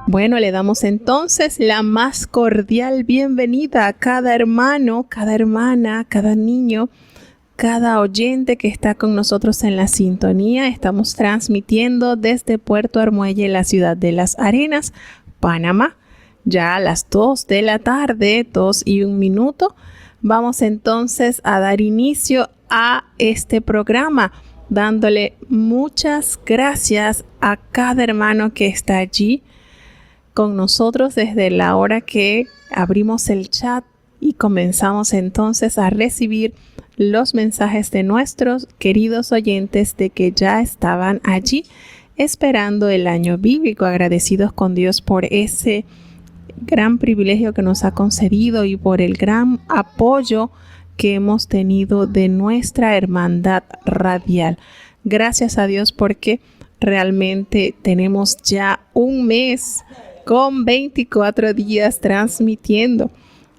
Bueno, le damos entonces la más cordial bienvenida a cada hermano, cada hermana, cada niño, cada oyente que está con nosotros en la sintonía. Estamos transmitiendo desde Puerto Armuelle, la ciudad de Las Arenas, Panamá. Ya a las 2 de la tarde, 2:01. Vamos entonces a dar inicio a este programa, dándole muchas gracias a cada hermano que está allí con nosotros desde la hora que abrimos el chat y comenzamos entonces a recibir los mensajes de nuestros queridos oyentes de que ya estaban allí esperando el año bíblico, agradecidos con Dios por ese gran privilegio que nos ha concedido y por el gran apoyo que hemos tenido de nuestra hermandad radial. Gracias a Dios porque realmente tenemos ya un mes con 24 días transmitiendo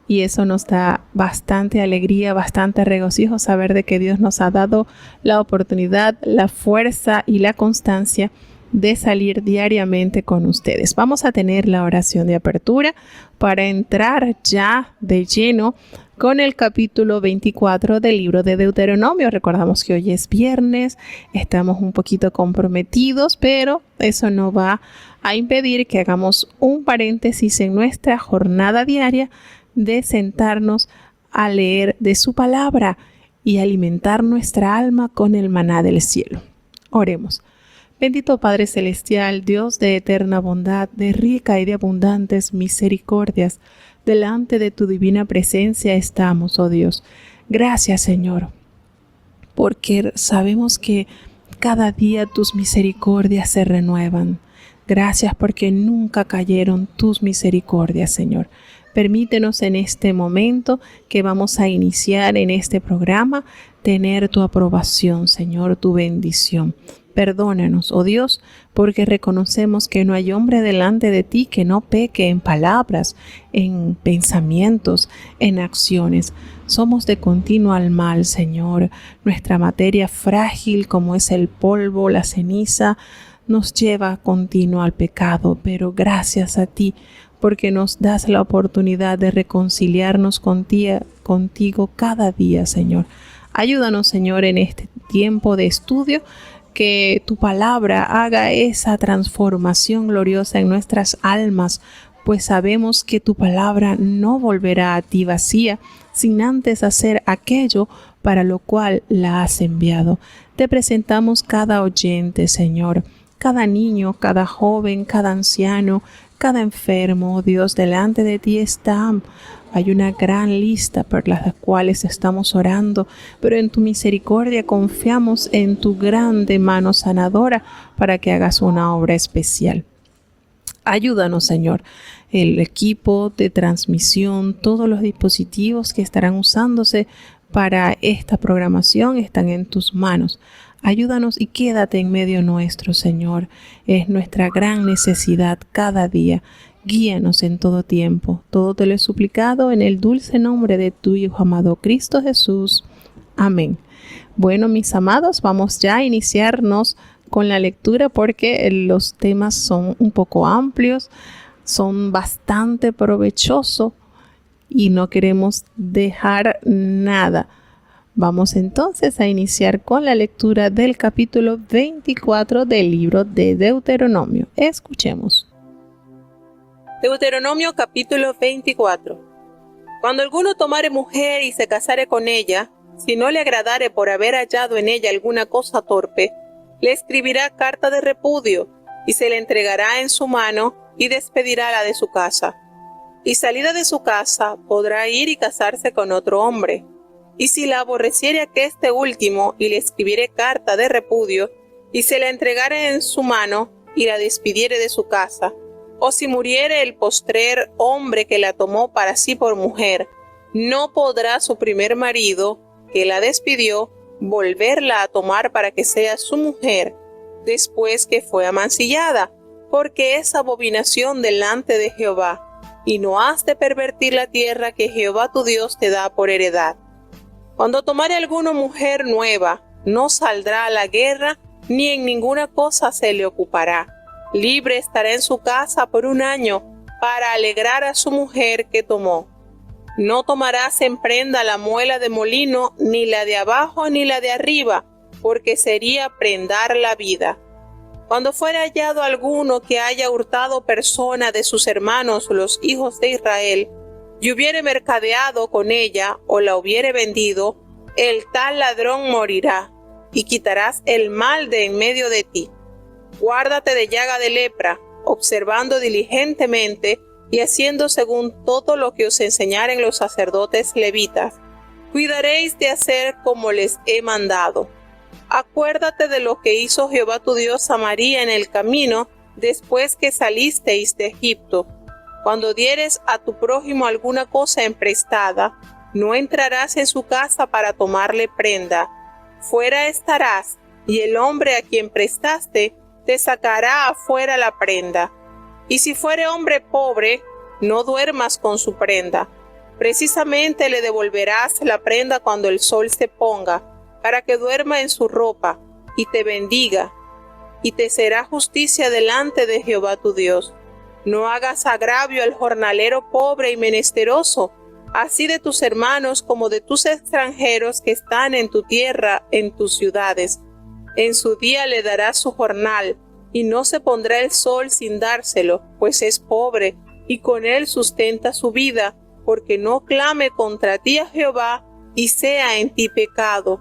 y eso nos da bastante alegría, bastante regocijo saber de que Dios nos ha dado la oportunidad, la fuerza y la constancia de salir diariamente con ustedes. Vamos a tener la oración de apertura para entrar ya de lleno con el capítulo 24 del libro de Deuteronomio. Recordamos que hoy es viernes, estamos un poquito comprometidos, pero eso no va a impedir que hagamos un paréntesis en nuestra jornada diaria de sentarnos a leer de su palabra y alimentar nuestra alma con el maná del cielo. Oremos. Bendito Padre Celestial, Dios de eterna bondad, de rica y de abundantes misericordias, delante de tu divina presencia estamos, oh Dios. Gracias, Señor, porque sabemos que cada día tus misericordias se renuevan. Gracias porque nunca cayeron tus misericordias, Señor. Permítenos en este momento que vamos a iniciar en este programa, tener tu aprobación, Señor, tu bendición. Perdónanos, oh Dios, porque reconocemos que no hay hombre delante de ti que no peque en palabras, en pensamientos, en acciones. Somos de continuo al mal, Señor. Nuestra materia frágil como es el polvo, la ceniza, nos lleva continuo al pecado, pero gracias a ti, porque nos das la oportunidad de reconciliarnos contigo cada día, Señor. Ayúdanos, Señor, en este tiempo de estudio, que tu palabra haga esa transformación gloriosa en nuestras almas, pues sabemos que tu palabra no volverá a ti vacía, sin antes hacer aquello para lo cual la has enviado. Te presentamos cada oyente, Señor, cada niño, cada joven, cada anciano, cada enfermo, oh Dios, delante de ti están. Hay una gran lista por las cuales estamos orando, pero en tu misericordia confiamos en tu grande mano sanadora para que hagas una obra especial. Ayúdanos, Señor, el equipo de transmisión, todos los dispositivos que estarán usándose para esta programación están en tus manos. Ayúdanos y quédate en medio nuestro, Señor. Es nuestra gran necesidad cada día. Guíanos en todo tiempo. Todo te lo he suplicado en el dulce nombre de tu Hijo amado Cristo Jesús. Amén. Bueno, mis amados, vamos ya a iniciarnos con la lectura porque los temas son un poco amplios, son bastante provechosos y no queremos dejar nada. Vamos entonces a iniciar con la lectura del capítulo 24 del libro de Deuteronomio. Escuchemos. Deuteronomio capítulo 24. Cuando alguno tomare mujer y se casare con ella, si no le agradare por haber hallado en ella alguna cosa torpe, le escribirá carta de repudio y se le entregará en su mano y despedirála de su casa. Y salida de su casa podrá ir y casarse con otro hombre. Y si la aborreciere aqueste último y le escribiere carta de repudio y se la entregare en su mano y la despidiere de su casa, o si muriere el postrer hombre que la tomó para sí por mujer, no podrá su primer marido, que la despidió, volverla a tomar para que sea su mujer, después que fue amancillada, porque es abominación delante de Jehová, y no has de pervertir la tierra que Jehová tu Dios te da por heredad. Cuando tomare alguno mujer nueva, no saldrá a la guerra, ni en ninguna cosa se le ocupará, libre estará en su casa por 1 año para alegrar a su mujer que tomó. No tomarás en prenda la muela de molino, ni la de abajo ni la de arriba, porque sería prendar la vida. Cuando fuere hallado alguno que haya hurtado persona de sus hermanos, los hijos de Israel, y hubiere mercadeado con ella o la hubiere vendido, el tal ladrón morirá, y quitarás el mal de en medio de ti. Guárdate de llaga de lepra, observando diligentemente y haciendo según todo lo que os enseñaren los sacerdotes levitas. Cuidaréis de hacer como les he mandado. Acuérdate de lo que hizo Jehová tu Dios a María en el camino después que salisteis de Egipto. Cuando dieres a tu prójimo alguna cosa emprestada, no entrarás en su casa para tomarle prenda. Fuera estarás, y el hombre a quien prestaste te sacará afuera la prenda. Y si fuere hombre pobre, no duermas con su prenda. Precisamente le devolverás la prenda cuando el sol se ponga, para que duerma en su ropa, y te bendiga, y te será justicia delante de Jehová tu Dios. No hagas agravio al jornalero pobre y menesteroso, así de tus hermanos como de tus extranjeros que están en tu tierra, en tus ciudades. En su día le darás su jornal, y no se pondrá el sol sin dárselo, pues es pobre, y con él sustenta su vida, porque no clame contra ti a Jehová, y sea en ti pecado.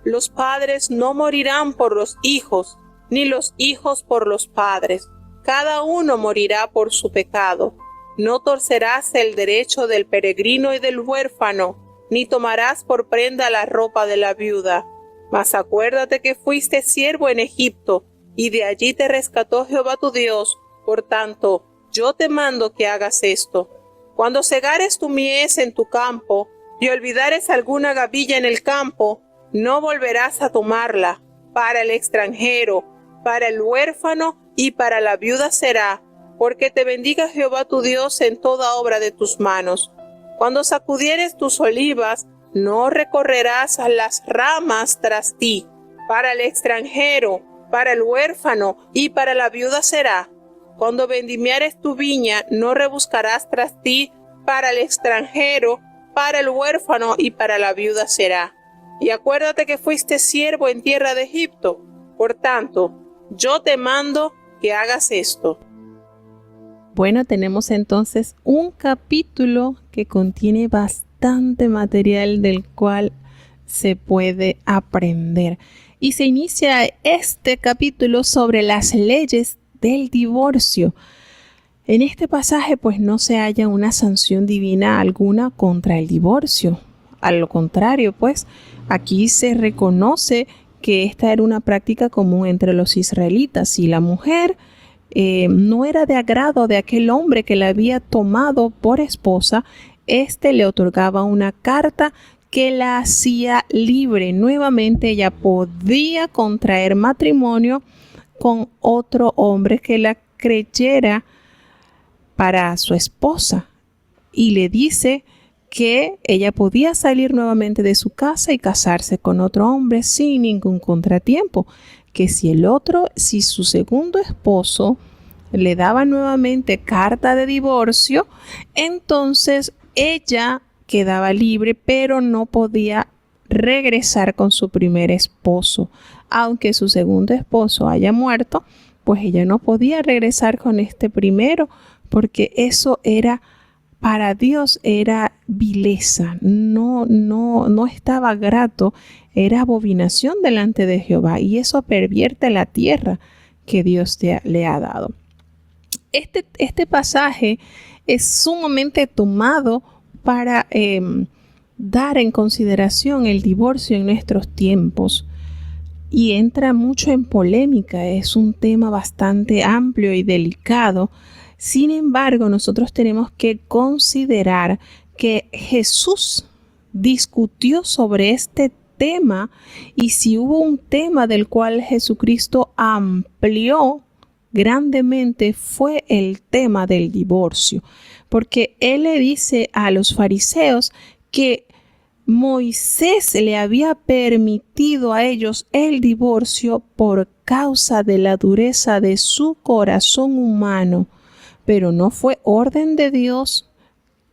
Los padres no morirán por los hijos, ni los hijos por los padres. Cada uno morirá por su pecado. No torcerás el derecho del peregrino y del huérfano, ni tomarás por prenda la ropa de la viuda. Mas acuérdate que fuiste siervo en Egipto, y de allí te rescató Jehová tu Dios. Por tanto, yo te mando que hagas esto. Cuando segares tu mies en tu campo, y olvidares alguna gavilla en el campo, no volverás a tomarla. Para el extranjero, para el huérfano y para la viuda será, porque te bendiga Jehová tu Dios en toda obra de tus manos. Cuando sacudieres tus olivas, no recorrerás las ramas tras ti. Para el extranjero, para el huérfano y para la viuda será. Cuando vendimiares tu viña, no rebuscarás tras ti. Para el extranjero, para el huérfano y para la viuda será. Y acuérdate que fuiste siervo en tierra de Egipto. Por tanto, yo te mando que hagas esto. Bueno, tenemos entonces un capítulo que contiene bastante material del cual se puede aprender. Y se inicia este capítulo sobre las leyes del divorcio. En este pasaje pues no se halla una sanción divina alguna contra el divorcio. A lo contrario, pues aquí se reconoce que esta era una práctica común entre los israelitas. Si la mujer no era de agrado de aquel hombre que la había tomado por esposa, éste le otorgaba una carta que la hacía libre. Nuevamente ella podía contraer matrimonio con otro hombre que la creyera para su esposa, y le dice que ella podía salir nuevamente de su casa y casarse con otro hombre sin ningún contratiempo, que si su segundo esposo le daba nuevamente carta de divorcio, entonces ella quedaba libre, pero no podía regresar con su primer esposo. Aunque su segundo esposo haya muerto, pues ella no podía regresar con este primero, porque eso era, para Dios era vileza, no estaba grato, era abominación delante de Jehová, y eso pervierte la tierra que Dios le ha dado. Este pasaje es sumamente tomado para dar en consideración el divorcio en nuestros tiempos, y entra mucho en polémica. Es un tema bastante amplio y delicado. Sin embargo, nosotros tenemos que considerar que Jesús discutió sobre este tema, y si hubo un tema del cual Jesucristo amplió grandemente fue el tema del divorcio, porque él le dice a los fariseos que Moisés le había permitido a ellos el divorcio por causa de la dureza de su corazón humano, pero no fue orden de Dios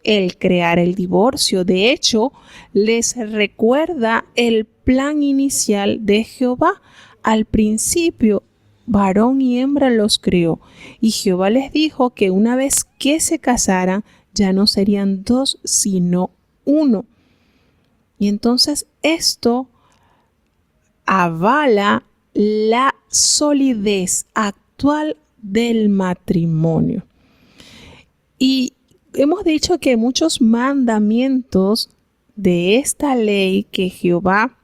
el crear el divorcio. De hecho, les recuerda el plan inicial de Jehová. Al principio, varón y hembra los creó, y Jehová les dijo que una vez que se casaran, ya no serían dos, sino uno. Y entonces esto avala la solidez actual del matrimonio. Y hemos dicho que muchos mandamientos de esta ley que Jehová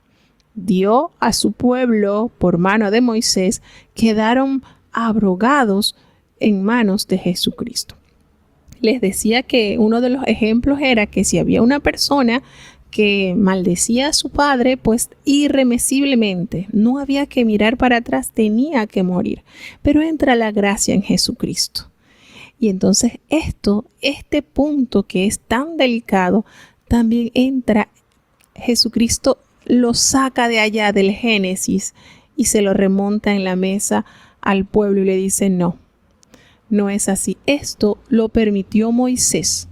dio a su pueblo por mano de Moisés quedaron abrogados en manos de Jesucristo. Les decía que uno de los ejemplos era que si había una persona que maldecía a su padre, pues irremisiblemente, no había que mirar para atrás, tenía que morir. Pero entra la gracia en Jesucristo. Y entonces este punto que es tan delicado, también entra, Jesucristo lo saca de allá del Génesis y se lo remonta en la mesa al pueblo y le dice no es así. Esto lo permitió Moisés,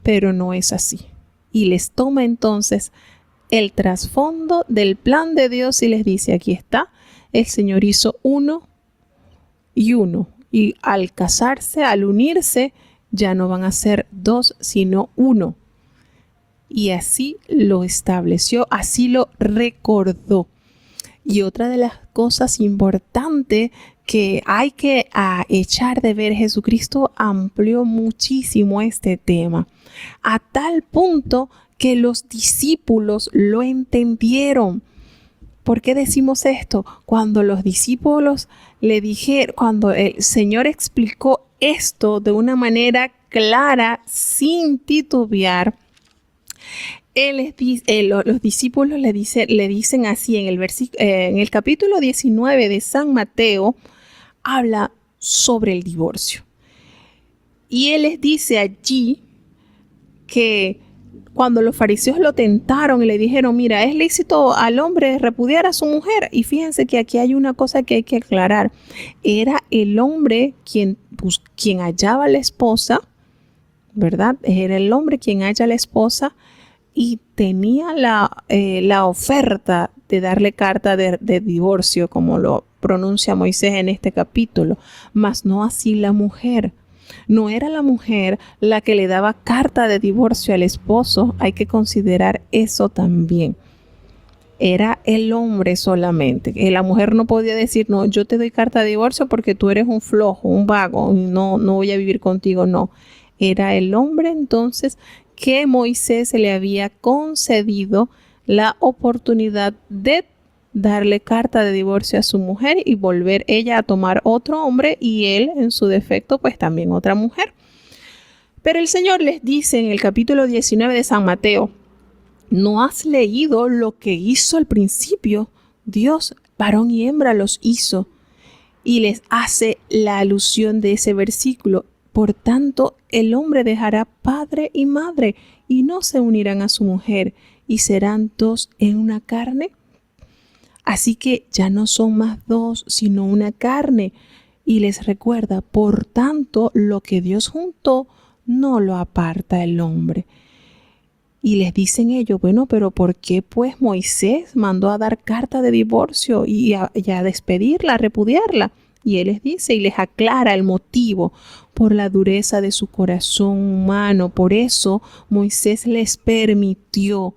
pero no es así. Y les toma entonces el trasfondo del plan de Dios y les dice, aquí está, el Señor hizo uno y uno. Y al casarse, al unirse, ya no van a ser dos, sino uno. Y así lo estableció, así lo recordó. Y otra de las cosas importantes que hay que echar de ver, Jesucristo amplió muchísimo este tema, a tal punto que los discípulos lo entendieron. ¿Por qué decimos esto? Cuando los discípulos le dijeron, cuando el Señor explicó esto de una manera clara, sin titubear, los discípulos le dicen así en el capítulo 19 de San Mateo, habla sobre el divorcio. Y él les dice allí que cuando los fariseos lo tentaron y le dijeron, mira, es lícito al hombre repudiar a su mujer. Y fíjense que aquí hay una cosa que hay que aclarar. Era el hombre quien hallaba a la esposa, ¿verdad? Era el hombre quien halla a la esposa y tenía la oferta de darle carta de divorcio, como lo pronuncia Moisés en este capítulo, mas no así la mujer. No era la mujer la que le daba carta de divorcio al esposo, hay que considerar eso también. Era el hombre solamente. La mujer no podía decir, no, yo te doy carta de divorcio porque tú eres un flojo, un vago, no voy a vivir contigo, no. Era el hombre entonces que Moisés se le había concedido la oportunidad de darle carta de divorcio a su mujer y volver ella a tomar otro hombre y él en su defecto pues también otra mujer. Pero el Señor les dice en el capítulo 19 de San Mateo, ¿no has leído lo que hizo al principio? Dios, varón y hembra los hizo. Y les hace la alusión de ese versículo. Por tanto, el hombre dejará padre y madre y no se unirán a su mujer y serán dos en una carne. Así que ya no son más dos, sino una carne. Y les recuerda, por tanto, lo que Dios juntó, no lo aparta el hombre. Y les dicen ellos, bueno, pero ¿por qué pues Moisés mandó a dar carta de divorcio y a despedirla, a repudiarla? Y él les dice y les aclara el motivo, por la dureza de su corazón humano. Por eso Moisés les permitió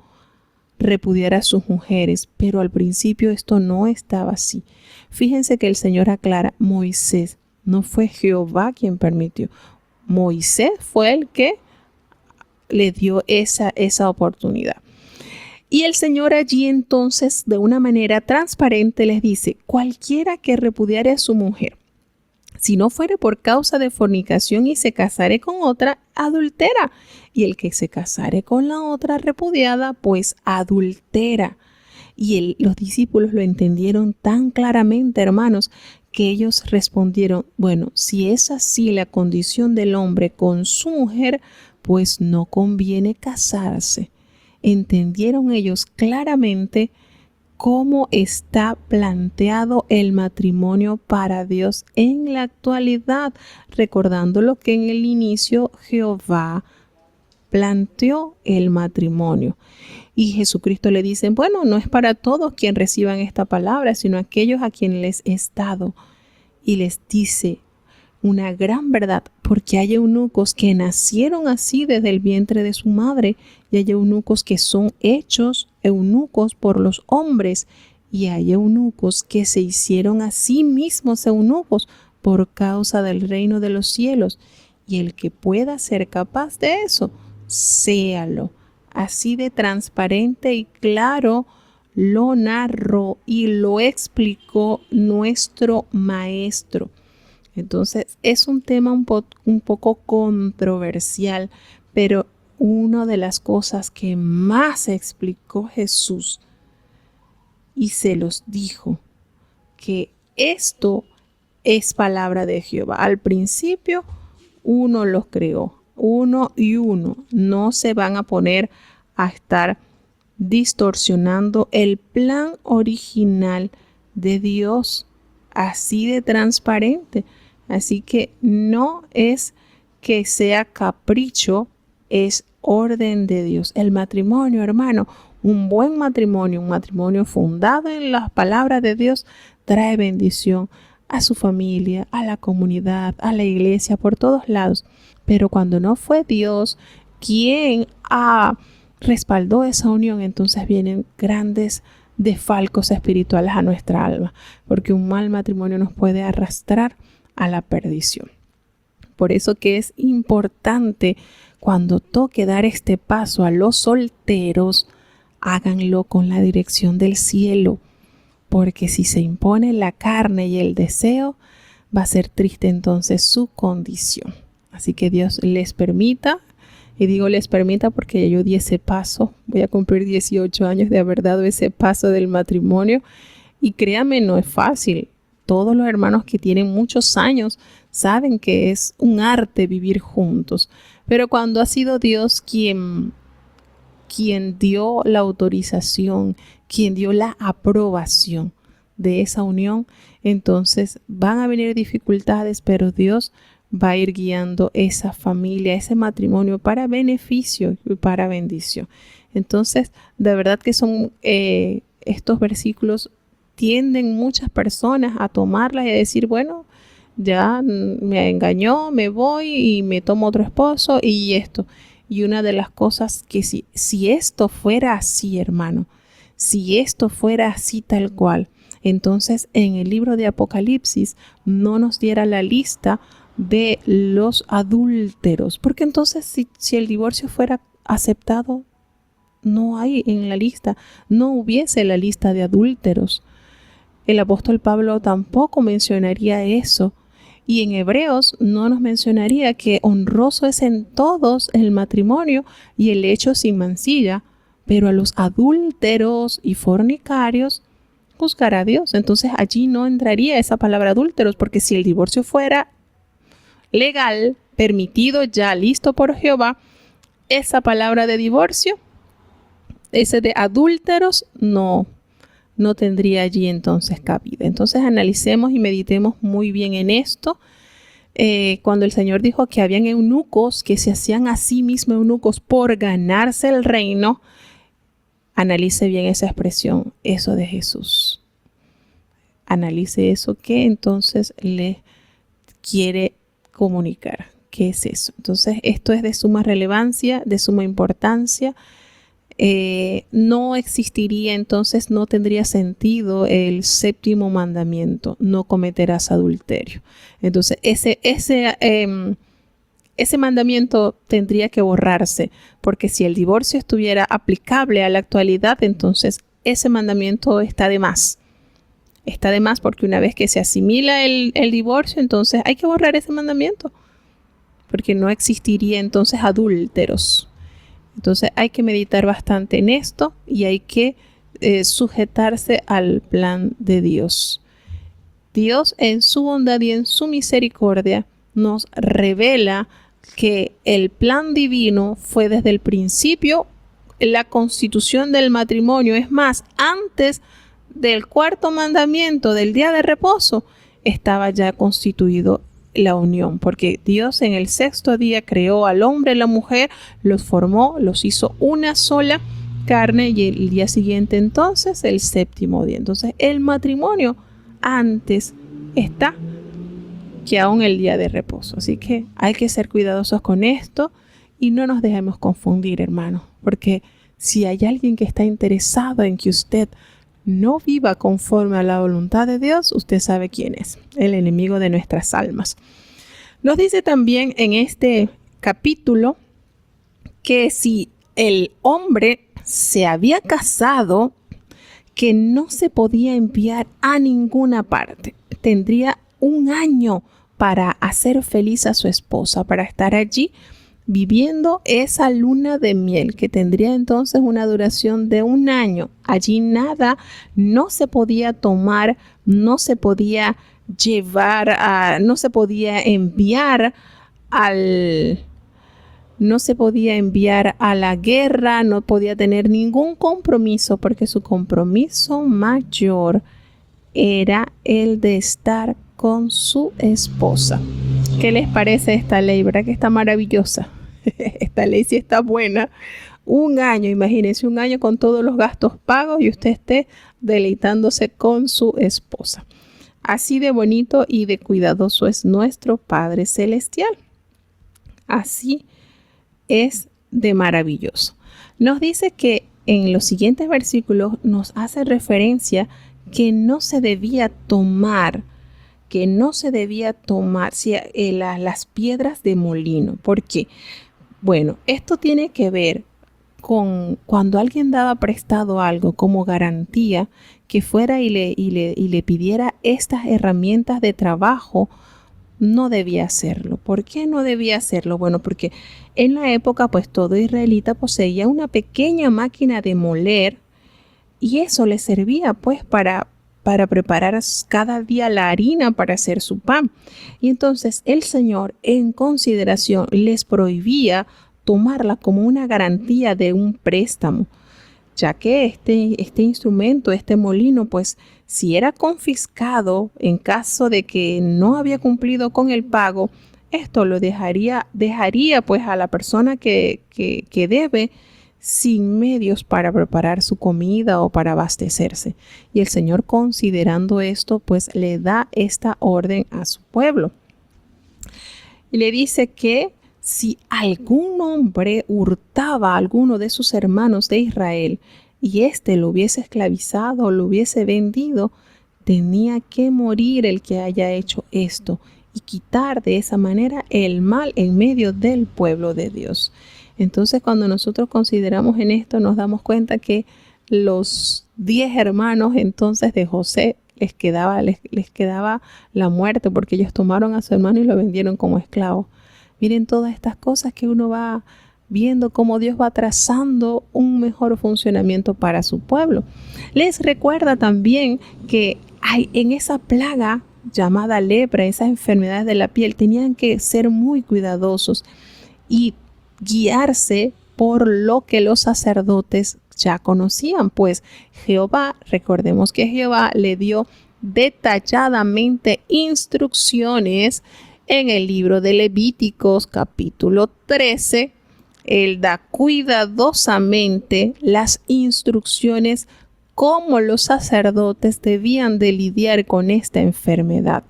repudiar a sus mujeres, pero al principio esto no estaba así. Fíjense que el Señor aclara, Moisés, no fue Jehová quien permitió. Moisés fue el que le dio esa oportunidad. Y el Señor allí entonces de una manera transparente les dice, cualquiera que repudiare a su mujer, si no fuere por causa de fornicación y se casare con otra, adultera. Y el que se casare con la otra repudiada, pues adultera. Y los discípulos lo entendieron tan claramente, hermanos, que ellos respondieron, bueno, si es así la condición del hombre con su mujer, pues no conviene casarse. Entendieron ellos claramente cómo está planteado el matrimonio para Dios en la actualidad, recordando lo que en el inicio Jehová planteó el matrimonio. Y Jesucristo le dice, bueno, no es para todos quien reciban esta palabra, sino aquellos a quienes les es dado. Y les dice una gran verdad, porque hay eunucos que nacieron así desde el vientre de su madre, y hay eunucos que son hechos eunucos por los hombres, y hay eunucos que se hicieron a sí mismos eunucos por causa del reino de los cielos. Y el que pueda ser capaz de eso, séalo. Así de transparente y claro lo narró y lo explicó nuestro maestro. Entonces es un tema un poco controversial, pero una de las cosas que más explicó Jesús y se los dijo, que esto es palabra de Jehová. Al principio uno los creó, uno y uno. No se van a poner a estar distorsionando el plan original de Dios, así de transparente. Así que no es que sea capricho, es orden de Dios. El matrimonio, hermano, un buen matrimonio, un matrimonio fundado en las palabras de Dios, trae bendición a su familia, a la comunidad, a la iglesia, por todos lados. Pero cuando no fue Dios quien respaldó esa unión, entonces vienen grandes desfalcos espirituales a nuestra alma, porque un mal matrimonio nos puede arrastrar a la perdición. Por eso que es importante, cuando toque dar este paso a los solteros, háganlo con la dirección del cielo, porque si se impone la carne y el deseo, va a ser triste entonces su condición. Así que Dios les permita, y digo les permita porque yo di ese paso, voy a cumplir 18 años de haber dado ese paso del matrimonio, y créanme, no es fácil. Todos los hermanos que tienen muchos años saben que es un arte vivir juntos, pero cuando ha sido Dios quien dio la autorización, quien dio la aprobación de esa unión, entonces van a venir dificultades, pero Dios va a ir guiando esa familia, ese matrimonio para beneficio y para bendición. Entonces, de verdad que son estos versículos tienden muchas personas a tomarlas y a decir, bueno, ya me engañó, me voy y me tomo otro esposo y esto. Y una de las cosas que si esto fuera así, hermano, si esto fuera así tal cual, entonces en el libro de Apocalipsis no nos diera la lista de los adúlteros, porque entonces si el divorcio fuera aceptado, no hay en la lista, no hubiese la lista de adúlteros. El apóstol Pablo tampoco mencionaría eso. Y en Hebreos no nos mencionaría que honroso es en todos el matrimonio y el hecho sin mancilla, pero a los adúlteros y fornicarios juzgará a Dios. Entonces allí no entraría esa palabra adúlteros, porque si el divorcio fuera legal, permitido, ya listo por Jehová, esa palabra de divorcio, ese de adúlteros, no tendría allí entonces cabida. Entonces analicemos y meditemos muy bien en esto. Cuando el Señor dijo que habían eunucos que se hacían a sí mismos eunucos por ganarse el reino, analice bien esa expresión, eso de Jesús. Analice eso que entonces le quiere comunicar. ¿Qué es eso? Entonces esto es de suma relevancia, de suma importancia. No existiría, entonces no tendría sentido el séptimo mandamiento, no cometerás adulterio. Entonces ese mandamiento tendría que borrarse, porque si el divorcio estuviera aplicable a la actualidad, entonces ese mandamiento está de más. Está de más, porque una vez que se asimila el divorcio, entonces hay que borrar ese mandamiento, porque no existiría entonces adúlteros. Entonces hay que meditar bastante en esto y hay que sujetarse al plan de Dios. Dios en su bondad y en su misericordia nos revela que el plan divino fue desde el principio la constitución del matrimonio. Es más, antes del cuarto mandamiento del día de reposo, estaba ya constituido la unión, porque Dios en el sexto día creó al hombre y la mujer, los formó, los hizo una sola carne, y el día siguiente entonces el séptimo día. Entonces el matrimonio antes está que aún el día de reposo. Así que hay que ser cuidadosos con esto y no nos dejemos confundir, hermanos, porque si hay alguien que está interesado en que usted no viva conforme a la voluntad de Dios, usted sabe quién es, el enemigo de nuestras almas. Nos dice también en este capítulo que si el hombre se había casado, que no se podía enviar a ninguna parte. Tendría un año para hacer feliz a su esposa, para estar allí viviendo esa luna de miel, que tendría entonces una duración de un año. Allí nada, no se podía tomar, no se podía llevar, no se podía enviar a la guerra, no podía tener ningún compromiso, porque su compromiso mayor era el de estar con su esposa. ¿Qué les parece esta ley? ¿Verdad que está maravillosa? Esta ley sí está buena. Un año, imagínense, un año con todos los gastos pagos y usted esté deleitándose con su esposa. Así de bonito y de cuidadoso es nuestro Padre Celestial. Así es de maravilloso. Nos dice que en los siguientes versículos nos hace referencia que no se debía tomar las piedras de molino. ¿Por qué? Bueno, esto tiene que ver con cuando alguien daba prestado algo como garantía, que fuera y le pidiera estas herramientas de trabajo. No debía hacerlo. ¿Por qué no debía hacerlo? Bueno, porque en la época pues todo israelita poseía una pequeña máquina de moler, y eso le servía pues para preparar cada día la harina para hacer su pan. Y entonces el Señor, en consideración, les prohibía tomarla como una garantía de un préstamo, ya que este instrumento, este molino, pues si era confiscado en caso de que no había cumplido con el pago, esto lo dejaría pues a la persona que debe sin medios para preparar su comida o para abastecerse. Y el Señor, considerando esto, pues le da esta orden a su pueblo. Y le dice que si algún hombre hurtaba a alguno de sus hermanos de Israel y éste lo hubiese esclavizado o lo hubiese vendido, tenía que morir el que haya hecho esto y quitar de esa manera el mal en medio del pueblo de Dios. Entonces, cuando nosotros consideramos en esto, nos damos cuenta que los 10 hermanos entonces de José les quedaba la muerte, porque ellos tomaron a su hermano y lo vendieron como esclavo. Miren todas estas cosas que uno va viendo cómo Dios va trazando un mejor funcionamiento para su pueblo. Les recuerda también que en esa plaga llamada lepra, esas enfermedades de la piel, tenían que ser muy cuidadosos y guiarse por lo que los sacerdotes ya conocían, pues recordemos que Jehová le dio detalladamente instrucciones en el libro de Levíticos capítulo 13. Él da cuidadosamente las instrucciones cómo los sacerdotes debían de lidiar con esta enfermedad.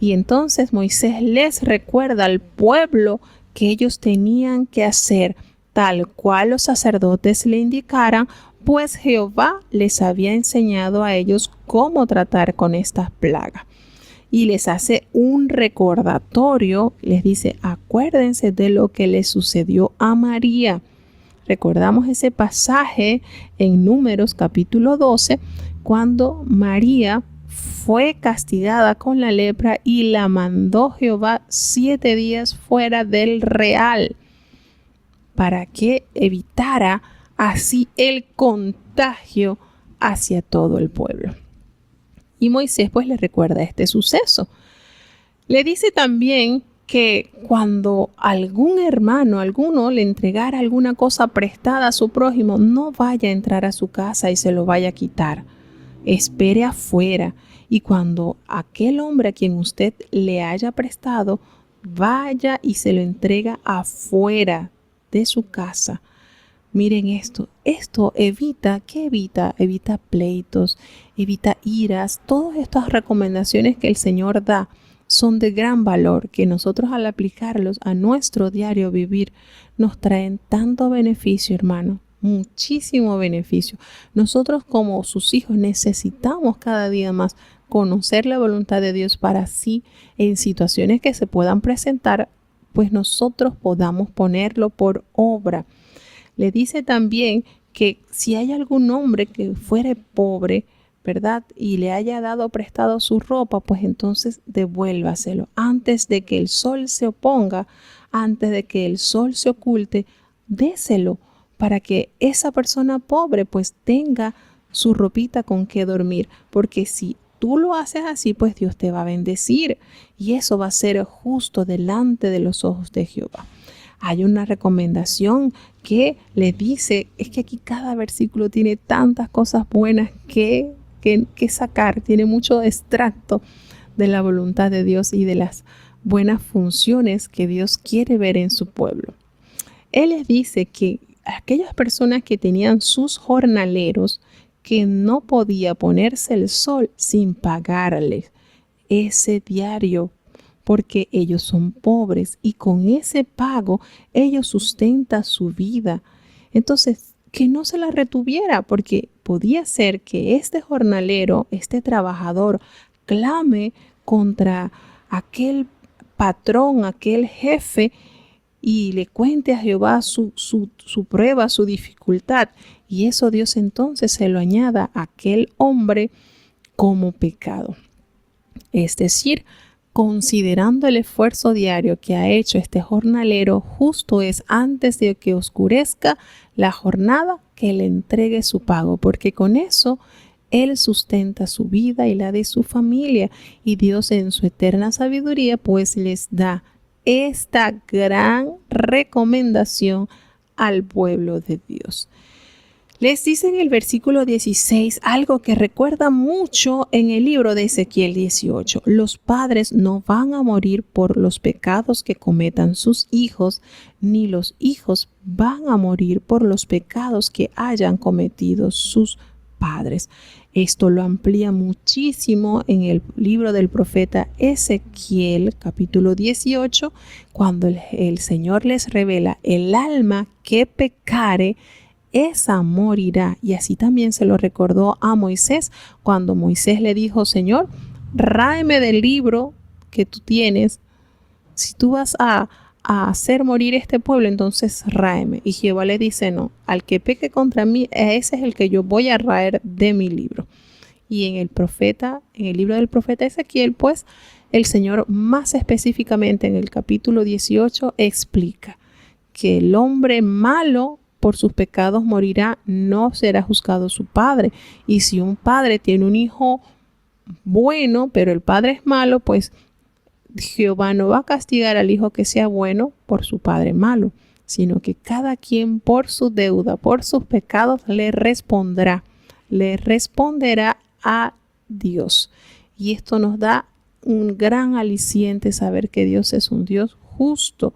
Y entonces Moisés les recuerda al pueblo que ellos tenían que hacer tal cual los sacerdotes le indicaran, pues Jehová les había enseñado a ellos cómo tratar con estas plagas. Y les hace un recordatorio, les dice, acuérdense de lo que le sucedió a María. Recordamos ese pasaje en Números capítulo 12, cuando María fue castigada con la lepra y la mandó Jehová 7 días fuera del real para que evitara así el contagio hacia todo el pueblo. Y Moisés pues le recuerda este suceso. Le dice también que cuando alguno le entregara alguna cosa prestada a su prójimo, no vaya a entrar a su casa y se lo vaya a quitar. espere afuera y cuando aquel hombre a quien usted le haya prestado, vaya y se lo entrega afuera de su casa. Miren esto evita, ¿qué evita? Evita pleitos, evita iras. Todas estas recomendaciones que el Señor da son de gran valor, que nosotros al aplicarlos a nuestro diario vivir nos traen tanto beneficio, hermano, muchísimo beneficio. Nosotros como sus hijos necesitamos cada día más conocer la voluntad de Dios para así en situaciones que se puedan presentar, pues nosotros podamos ponerlo por obra. Le dice también que si hay algún hombre que fuere pobre, ¿verdad? Y le haya dado prestado su ropa, pues entonces devuélvaselo. Antes de que el sol se oponga, antes de que el sol se oculte, déselo para que esa persona pobre pues tenga su ropita con que dormir. Porque si tú lo haces así, pues Dios te va a bendecir y eso va a ser justo delante de los ojos de Jehová. Hay una recomendación que le dice, es que aquí cada versículo tiene tantas cosas buenas que sacar, tiene mucho extracto de la voluntad de Dios y de las buenas funciones que Dios quiere ver en su pueblo. Él les dice que aquellas personas que tenían sus jornaleros, que no podía ponerse el sol sin pagarles ese diario, porque ellos son pobres y con ese pago ellos sustentan su vida. Entonces, que no se la retuviera, porque podía ser que este jornalero, este trabajador, clame contra aquel patrón, aquel jefe, y le cuente a Jehová su prueba, su dificultad. Y eso Dios entonces se lo añada a aquel hombre como pecado. Es decir, considerando el esfuerzo diario que ha hecho este jornalero, justo es antes de que oscurezca la jornada que le entregue su pago, porque con eso él sustenta su vida y la de su familia, y Dios en su eterna sabiduría pues les da esta gran recomendación al pueblo de Dios. Les dice en el versículo 16 algo que recuerda mucho en el libro de Ezequiel 18. Los padres no van a morir por los pecados que cometan sus hijos, ni los hijos van a morir por los pecados que hayan cometido sus padres. Esto lo amplía muchísimo en el libro del profeta Ezequiel, capítulo 18, cuando el Señor les revela: el alma que pecare, esa morirá. Y así también se lo recordó a Moisés cuando Moisés le dijo: Señor, ráeme del libro que tú tienes. Si tú vas a hacer morir este pueblo, entonces ráeme. Y Jehová le dice: no, al que peque contra mí, ese es el que yo voy a raer de mi libro. Y en el libro del profeta Ezequiel, pues el Señor más específicamente en el capítulo 18 explica que el hombre malo por sus pecados morirá, no será juzgado su padre. Y si un padre tiene un hijo bueno, pero el padre es malo, pues Jehová no va a castigar al hijo que sea bueno por su padre malo, sino que cada quien por su deuda, por sus pecados, le responderá a Dios. Y esto nos da un gran aliciente saber que Dios es un Dios justo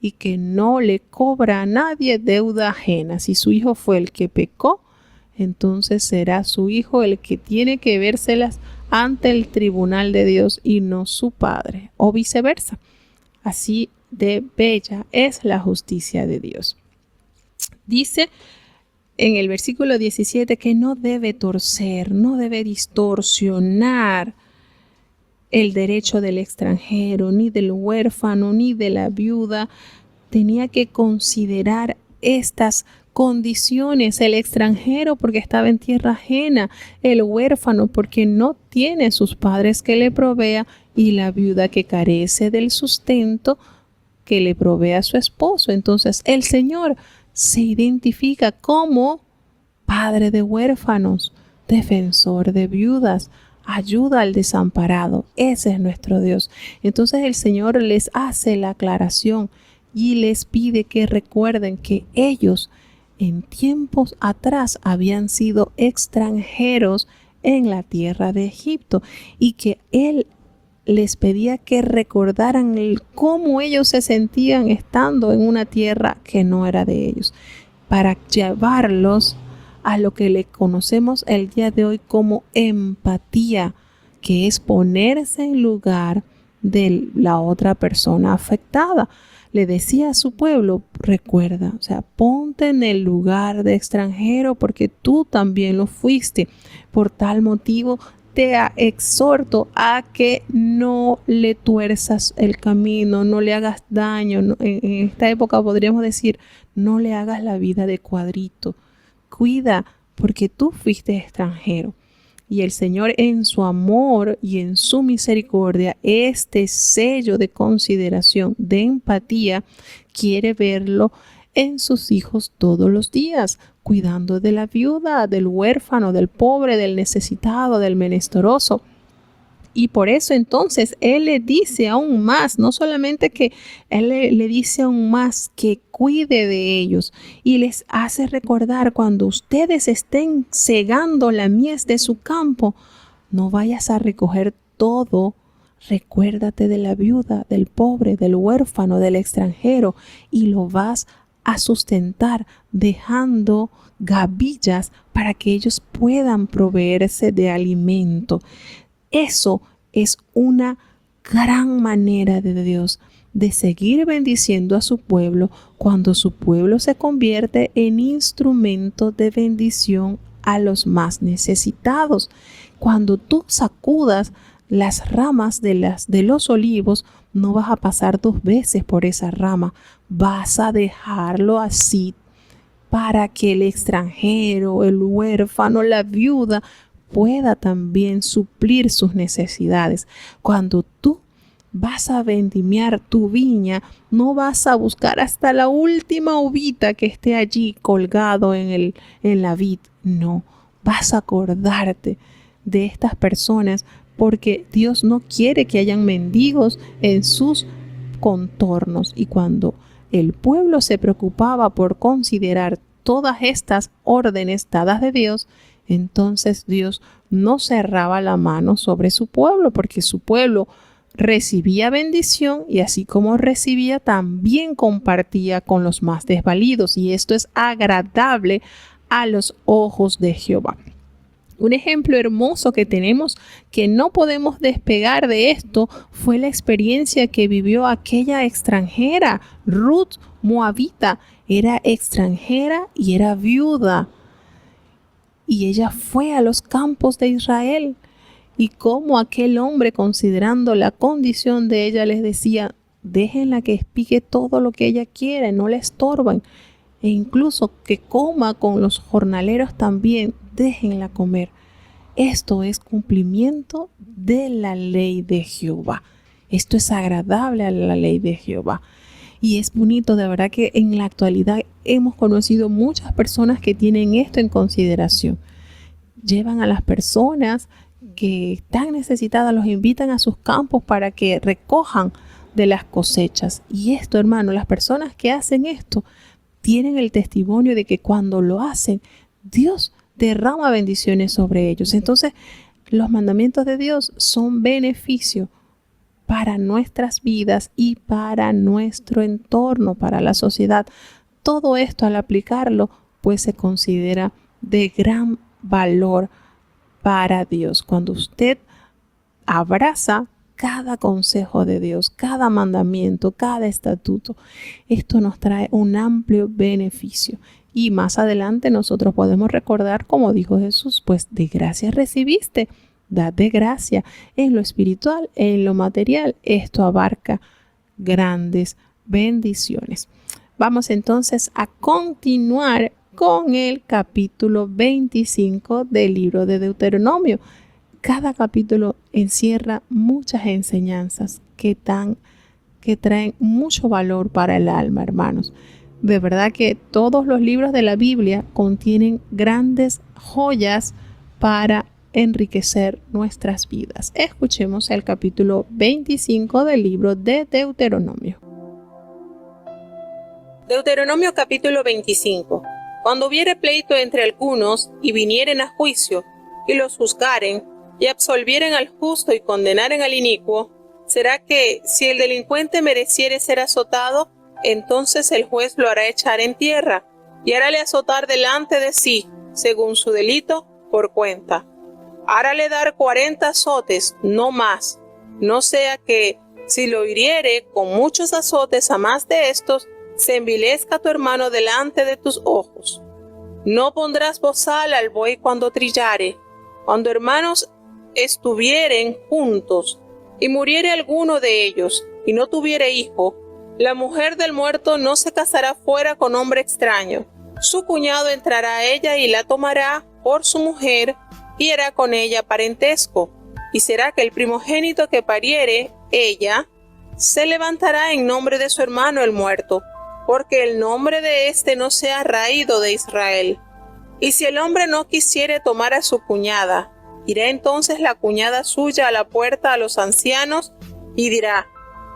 y que no le cobra a nadie deuda ajena. Si su hijo fue el que pecó, entonces será su hijo el que tiene que vérselas ante el tribunal de Dios y no su padre, o viceversa. Así de bella es la justicia de Dios. Dice en el versículo 17 que no debe torcer, no debe distorsionar el derecho del extranjero, ni del huérfano, ni de la viuda. Tenía que considerar estas condiciones: el extranjero porque estaba en tierra ajena, el huérfano porque no tiene sus padres que le provea, y la viuda que carece del sustento que le provee a su esposo. Entonces el Señor se identifica como padre de huérfanos, defensor de viudas, ayuda al desamparado. Ese es nuestro Dios. Entonces el Señor les hace la aclaración y les pide que recuerden que ellos en tiempos atrás habían sido extranjeros en la tierra de Egipto y que Él les pedía que recordaran cómo ellos se sentían estando en una tierra que no era de ellos, para llevarlos a lo que le conocemos el día de hoy como empatía, que es ponerse en lugar de la otra persona afectada. Le decía a su pueblo, recuerda, o sea, ponte en el lugar de extranjero porque tú también lo fuiste. Por tal motivo te exhorto a que no le tuerzas el camino, no le hagas daño. En esta época podríamos decir, no le hagas la vida de cuadrito. Cuida porque tú fuiste extranjero. Y el Señor en su amor y en su misericordia, este sello de consideración, de empatía, quiere verlo en sus hijos todos los días, cuidando de la viuda, del huérfano, del pobre, del necesitado, del menesteroso. Y por eso entonces Él le dice aún más, no solamente que Él le dice aún más que cuide de ellos y les hace recordar cuando ustedes estén segando la mies de su campo, no vayas a recoger todo. Recuérdate de la viuda, del pobre, del huérfano, del extranjero y lo vas a sustentar dejando gavillas para que ellos puedan proveerse de alimento. Eso es una gran manera de Dios de seguir bendiciendo a su pueblo cuando su pueblo se convierte en instrumento de bendición a los más necesitados. Cuando tú sacudas las ramas de los olivos, no vas a pasar 2 veces por esa rama, vas a dejarlo así para que el extranjero, el huérfano, la viuda pueda también suplir sus necesidades. Cuando tú vas a vendimiar tu viña, no vas a buscar hasta la última uvita que esté allí colgado en la vid. No, vas a acordarte de estas personas porque Dios no quiere que hayan mendigos en sus contornos. Y cuando el pueblo se preocupaba por considerar todas estas órdenes dadas de Dios, entonces Dios no cerraba la mano sobre su pueblo, porque su pueblo recibía bendición y así como recibía, también compartía con los más desvalidos. Y esto es agradable a los ojos de Jehová. Un ejemplo hermoso que tenemos que no podemos despegar de esto fue la experiencia que vivió aquella extranjera, Ruth moabita. Era extranjera y era viuda. Y ella fue a los campos de Israel. Y como aquel hombre, considerando la condición de ella, les decía, déjenla que explique todo lo que ella quiera, no le estorban. E incluso que coma con los jornaleros también, déjenla comer. Esto es cumplimiento de la ley de Jehová. Esto es agradable a la ley de Jehová. Y es bonito, de verdad que en la actualidad hemos conocido muchas personas que tienen esto en consideración. Llevan a las personas que están necesitadas, los invitan a sus campos para que recojan de las cosechas. Y esto, hermano, las personas que hacen esto tienen el testimonio de que cuando lo hacen, Dios derrama bendiciones sobre ellos. Entonces, los mandamientos de Dios son beneficio para nuestras vidas y para nuestro entorno, para la sociedad. Todo esto al aplicarlo, pues se considera de gran valor para Dios. Cuando usted abraza cada consejo de Dios, cada mandamiento, cada estatuto, esto nos trae un amplio beneficio. Y más adelante nosotros podemos recordar, como dijo Jesús, pues de gracia recibiste, dad de gracia en lo espiritual, en lo material. Esto abarca grandes bendiciones. Vamos entonces a continuar con el capítulo 25 del libro de Deuteronomio. Cada capítulo encierra muchas enseñanzas que traen mucho valor para el alma, hermanos. De verdad que todos los libros de la Biblia contienen grandes joyas para enriquecer nuestras vidas. Escuchemos el capítulo 25 del libro de Deuteronomio. Deuteronomio capítulo 25. Cuando hubiere pleito entre algunos y vinieren a juicio, y los juzgaren, y absolvieren al justo y condenaren al inicuo, será que, si el delincuente mereciere ser azotado, entonces el juez lo hará echar en tierra, y harále azotar delante de sí, según su delito, por cuenta. Hárále dar 40 azotes, no más, no sea que, si lo hiriere con muchos azotes a más de estos, se envilezca tu hermano delante de tus ojos. No pondrás bozal al buey cuando trillare. Cuando hermanos estuvieren juntos, y muriere alguno de ellos, y no tuviere hijo, la mujer del muerto no se casará fuera con hombre extraño. Su cuñado entrará a ella y la tomará por su mujer, y hará con ella parentesco. Y será que el primogénito que pariere ella, se levantará en nombre de su hermano el muerto, porque el nombre de éste no sea raído de Israel. Y si el hombre no quisiere tomar a su cuñada, irá entonces la cuñada suya a la puerta a los ancianos, y dirá: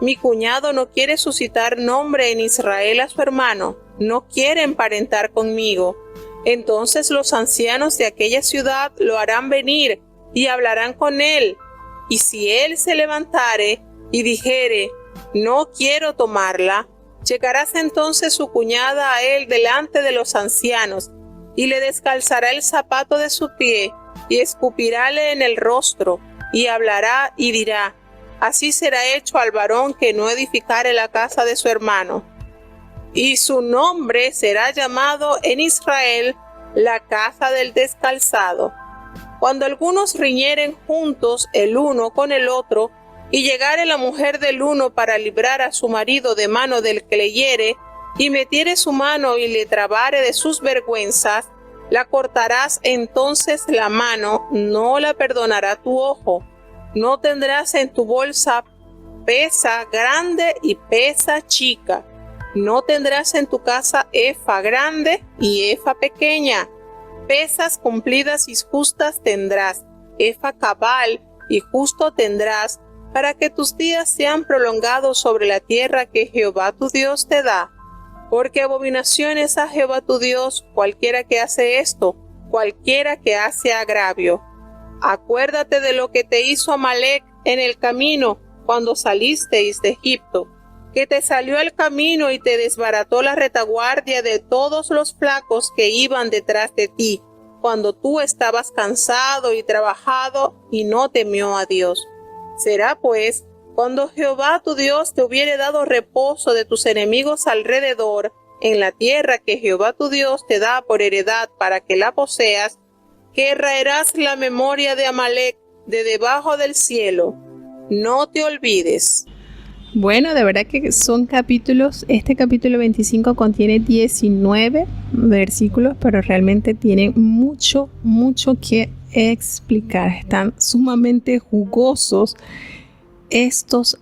mi cuñado no quiere suscitar nombre en Israel a su hermano, no quiere emparentar conmigo. Entonces los ancianos de aquella ciudad lo harán venir, y hablarán con él. Y si él se levantare y dijere: no quiero tomarla, llegarás entonces su cuñada a él delante de los ancianos, y le descalzará el zapato de su pie, y escupirále en el rostro, y hablará y dirá: así será hecho al varón que no edificare la casa de su hermano. Y su nombre será llamado en Israel la casa del descalzado. Cuando algunos riñeren juntos el uno con el otro, y llegare la mujer del uno para librar a su marido de mano del que le hiere, y metiere su mano y le trabare de sus vergüenzas, la cortarás entonces la mano, no la perdonará tu ojo. No tendrás en tu bolsa pesa grande y pesa chica. No tendrás en tu casa efa grande y efa pequeña. Pesas cumplidas y justas tendrás, efa cabal y justo tendrás, para que tus días sean prolongados sobre la tierra que Jehová tu Dios te da. Porque abominación es a Jehová tu Dios cualquiera que hace esto, cualquiera que hace agravio. Acuérdate de lo que te hizo Amalec en el camino cuando salisteis de Egipto, que te salió al camino y te desbarató la retaguardia de todos los flacos que iban detrás de ti, cuando tú estabas cansado y trabajado y no temió a Dios. Será pues, cuando Jehová tu Dios te hubiere dado reposo de tus enemigos alrededor, en la tierra que Jehová tu Dios te da por heredad para que la poseas, que raerás la memoria de Amalec de debajo del cielo. No te olvides. Bueno, de verdad que son capítulos, este capítulo 25 contiene 19 versículos, pero realmente tienen mucho que explicar. Están sumamente jugosos estos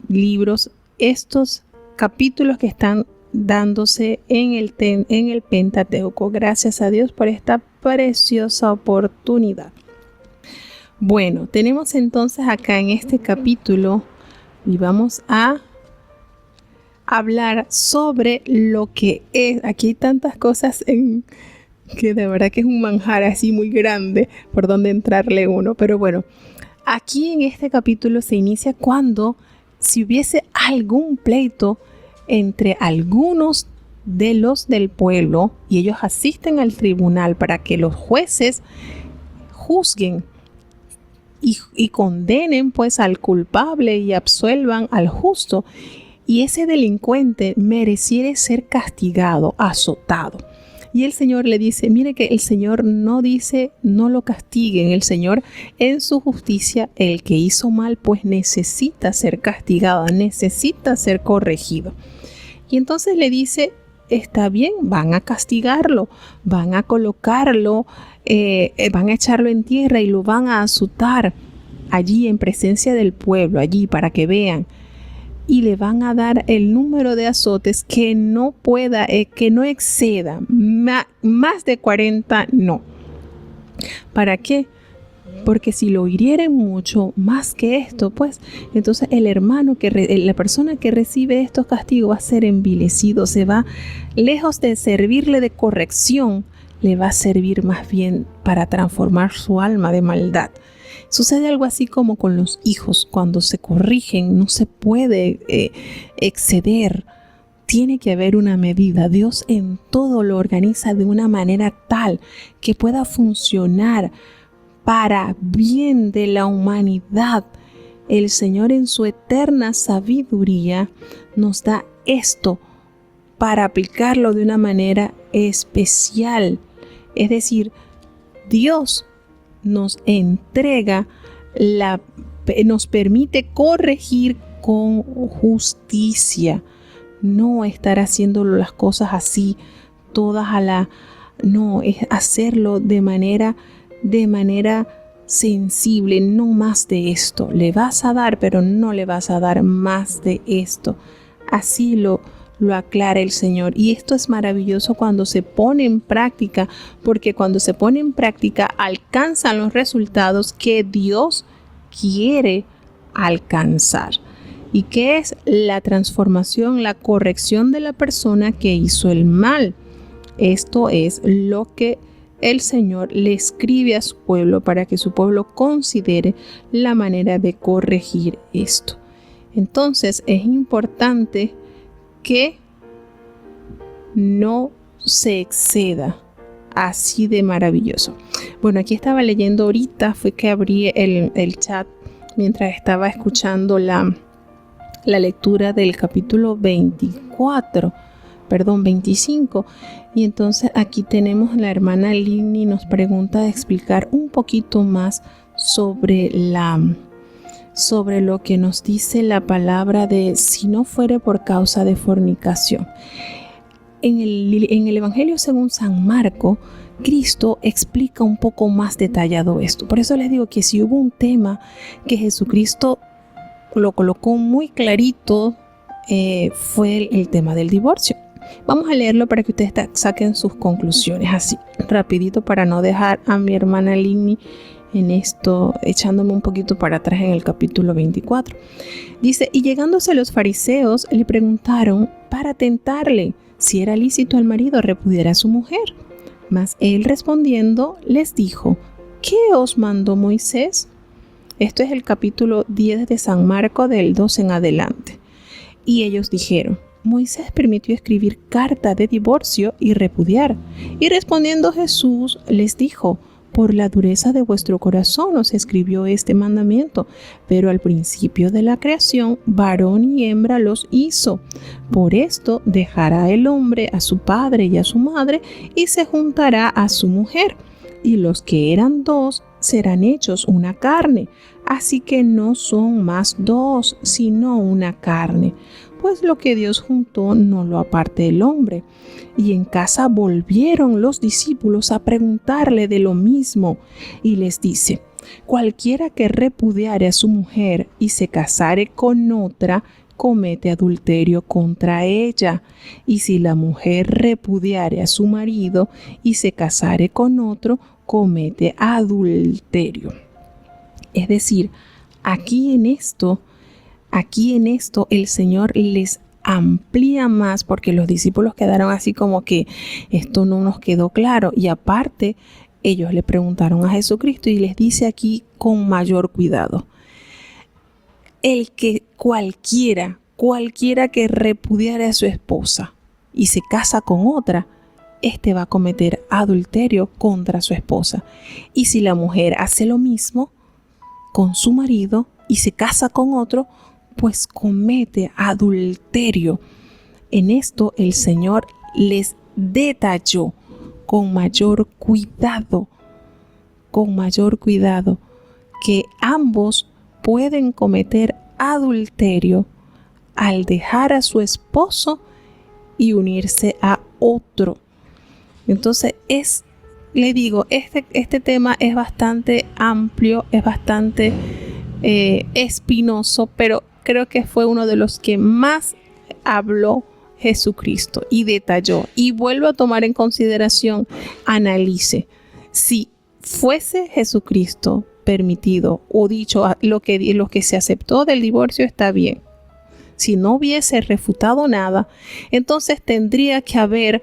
libros, estos capítulos que están dándose en el Pentateuco. Gracias a Dios por esta preciosa oportunidad. Bueno, tenemos entonces acá en este capítulo y vamos a hablar sobre lo que es. Aquí hay tantas cosas que de verdad que es un manjar así muy grande por donde entrarle uno. Pero bueno, aquí en este capítulo se inicia cuando, si hubiese algún pleito entre algunos de los del pueblo y ellos asisten al tribunal para que los jueces juzguen y condenen pues al culpable y absuelvan al justo, y ese delincuente mereciera ser castigado, azotado. Y el Señor le dice, mire que el Señor no dice no lo castiguen, el Señor en su justicia, el que hizo mal pues necesita ser castigado, necesita ser corregido. Y entonces le dice, está bien, van a castigarlo, van a colocarlo, van a echarlo en tierra y lo van a azotar allí en presencia del pueblo, allí para que vean. Y le van a dar el número de azotes que no pueda, que no exceda, más de 40 no. ¿Para qué? Porque si lo hirieren mucho más que esto, pues entonces el hermano, la persona que recibe estos castigos va a ser envilecido, se va, lejos de servirle de corrección, le va a servir más bien para transformar su alma de maldad. Sucede algo así como con los hijos. Cuando se corrigen, no se puede exceder. Tiene que haber una medida. Dios en todo lo organiza de una manera tal que pueda funcionar para bien de la humanidad. El Señor en su eterna sabiduría nos da esto para aplicarlo de una manera especial. Es decir, Dios nos entrega, nos permite corregir con justicia. No estar haciendo las cosas así, todas no, es hacerlo de manera sensible, no más de esto. Le vas a dar, pero no le vas a dar más de esto. Así lo aclara el Señor. Y esto es maravilloso cuando se pone en práctica, porque cuando se pone en práctica alcanzan los resultados que Dios quiere alcanzar. ¿Y qué es la transformación, la corrección de la persona que hizo el mal? Esto es lo que el Señor le escribe a su pueblo para que su pueblo considere la manera de corregir esto. Entonces es importante que no se exceda así de maravilloso. Bueno, aquí estaba leyendo ahorita, fue que abrí el chat mientras estaba escuchando la lectura del capítulo 25. Y entonces aquí tenemos la hermana Lini nos pregunta de explicar un poquito más sobre lo que nos dice la palabra de si no fuere por causa de fornicación. En el Evangelio según San Marco, Cristo explica un poco más detallado esto. Por eso les digo que si hubo un tema que Jesucristo lo colocó muy clarito, fue el tema del divorcio. Vamos a leerlo para que ustedes saquen sus conclusiones así, rapidito, para no dejar a mi hermana Lini en esto, echándome un poquito para atrás en el capítulo 24. Dice, y llegándose los fariseos le preguntaron para tentarle si era lícito al marido repudiar a su mujer. Mas él respondiendo les dijo, ¿qué os mandó Moisés? Esto es el capítulo 10 de San Marco, del 2 en adelante. Y ellos dijeron, Moisés permitió escribir carta de divorcio y repudiar. Y respondiendo Jesús les dijo, por la dureza de vuestro corazón os escribió este mandamiento, pero al principio de la creación varón y hembra los hizo. Por esto dejará el hombre a su padre y a su madre y se juntará a su mujer, y los que eran dos serán hechos una carne. Así que no son más dos, sino una carne. Pues lo que Dios juntó no lo aparte el hombre. Y en casa volvieron los discípulos a preguntarle de lo mismo. Y les dice, cualquiera que repudiare a su mujer y se casare con otra, comete adulterio contra ella. Y si la mujer repudiare a su marido y se casare con otro, comete adulterio. Es decir, aquí en esto el Señor les amplía más, porque los discípulos quedaron así como que esto no nos quedó claro. Y aparte, ellos le preguntaron a Jesucristo y les dice aquí con mayor cuidado. El que cualquiera que repudiare a su esposa y se casa con otra, este va a cometer adulterio contra su esposa. Y si la mujer hace lo mismo con su marido y se casa con otro, pues comete adulterio. En esto el Señor les detalló con mayor cuidado, que ambos pueden cometer adulterio al dejar a su esposo y unirse a otro. Entonces le digo, este tema es bastante amplio, es bastante espinoso, pero creo que fue uno de los que más habló Jesucristo y detalló. Y vuelvo a tomar en consideración, analice, si fuese Jesucristo permitido o dicho lo que se aceptó del divorcio está bien. Si no hubiese refutado nada, entonces tendría que haber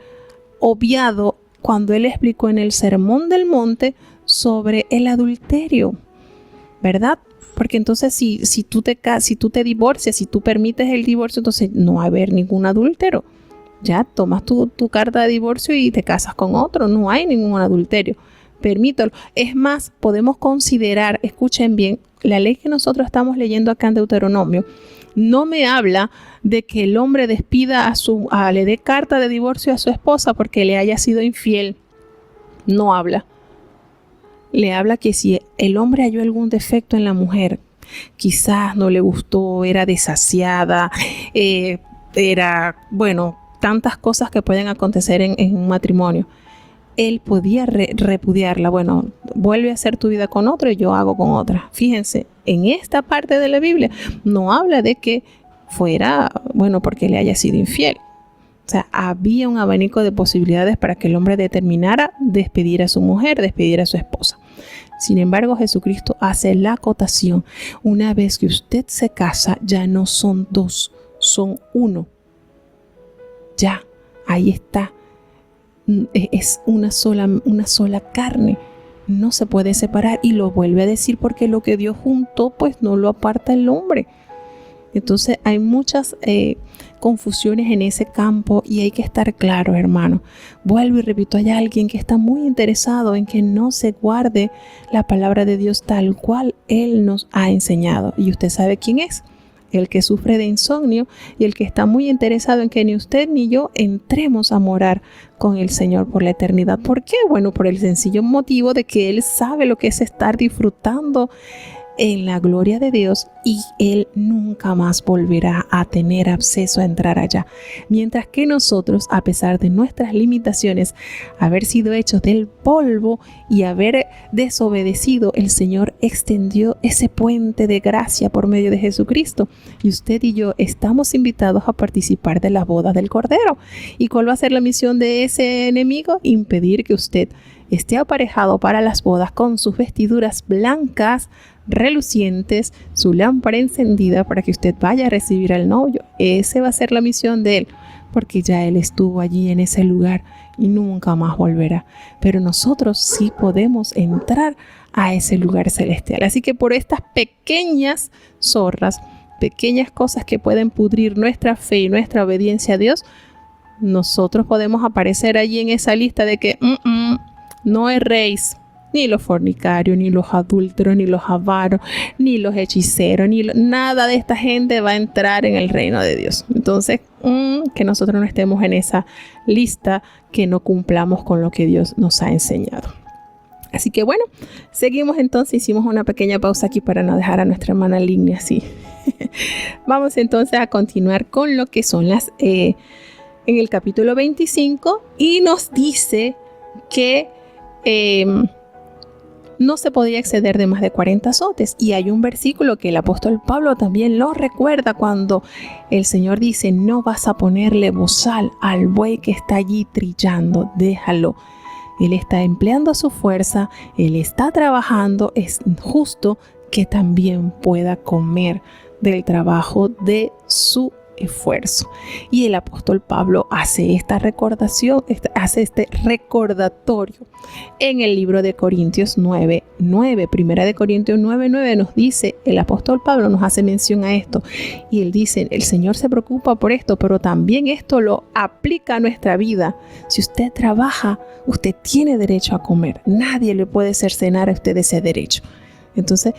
obviado cuando Él explicó en el Sermón del Monte sobre el adulterio, ¿verdad? Porque entonces si tú te divorcias, si tú permites el divorcio, entonces no va a haber ningún adúltero. Ya tomas tu carta de divorcio y te casas con otro, no hay ningún adulterio. Permítelo. Es más, podemos considerar, escuchen bien, la ley que nosotros estamos leyendo acá en Deuteronomio no me habla de que el hombre despida le dé carta de divorcio a su esposa porque le haya sido infiel. No habla. Le habla que si el hombre halló algún defecto en la mujer, quizás no le gustó, era desasiada, tantas cosas que pueden acontecer en un matrimonio. Él podía repudiarla. Bueno, vuelve a hacer tu vida con otro y yo hago con otra. Fíjense, en esta parte de la Biblia no habla de que fuera, porque le haya sido infiel. O sea, había un abanico de posibilidades para que el hombre determinara despedir a su mujer, despedir a su esposa. Sin embargo, Jesucristo hace la acotación. Una vez que usted se casa, ya no son dos, son uno. Ya, ahí está. Es una sola carne. No se puede separar, y lo vuelve a decir porque lo que Dios juntó, pues no lo aparta el hombre. Entonces hay muchas confusiones en ese campo y hay que estar claros, hermano. Vuelvo y repito, hay alguien que está muy interesado en que no se guarde la palabra de Dios tal cual Él nos ha enseñado. Y usted sabe quién es. El que sufre de insomnio y el que está muy interesado en que ni usted ni yo entremos a morar con el Señor por la eternidad. ¿Por qué? Bueno, por el sencillo motivo de que Él sabe lo que es estar disfrutando en la gloria de Dios y Él nunca más volverá a tener acceso a entrar allá. Mientras que nosotros, a pesar de nuestras limitaciones, haber sido hechos del polvo y haber desobedecido, el Señor extendió ese puente de gracia por medio de Jesucristo. Y usted y yo estamos invitados a participar de las bodas del Cordero. ¿Y cuál va a ser la misión de ese enemigo? Impedir que usted esté aparejado para las bodas con sus vestiduras blancas, relucientes, su lámpara encendida para que usted vaya a recibir al novio. Esa va a ser la misión de Él, porque ya Él estuvo allí en ese lugar y nunca más volverá. Pero nosotros sí podemos entrar a ese lugar celestial. Así que por estas pequeñas zorras, pequeñas cosas que pueden pudrir nuestra fe y nuestra obediencia a Dios, nosotros podemos aparecer allí en esa lista de que no erréis. Ni los fornicarios, ni los adúlteros, ni los avaros, ni los hechiceros, nada de esta gente va a entrar en el reino de Dios. Entonces, que nosotros no estemos en esa lista, que no cumplamos con lo que Dios nos ha enseñado. Así que bueno, seguimos entonces, hicimos una pequeña pausa aquí para no dejar a nuestra hermana Ligny así. Vamos entonces a continuar con lo que son en el capítulo 25, y nos dice que no se podía exceder de más de 40 azotes. Y hay un versículo que el apóstol Pablo también lo recuerda cuando el Señor dice: no vas a ponerle bozal al buey que está allí trillando, déjalo. Él está empleando su fuerza, él está trabajando, es justo que también pueda comer del trabajo de su esfuerzo. Y el apóstol Pablo hace esta recordación, hace este recordatorio en el libro de Corintios 9:9. Primera de Corintios 9:9 nos dice, el apóstol Pablo nos hace mención a esto, y él dice: el Señor se preocupa por esto, pero también esto lo aplica a nuestra vida. Si usted trabaja, usted tiene derecho a comer. Nadie le puede cercenar a usted ese derecho. Entonces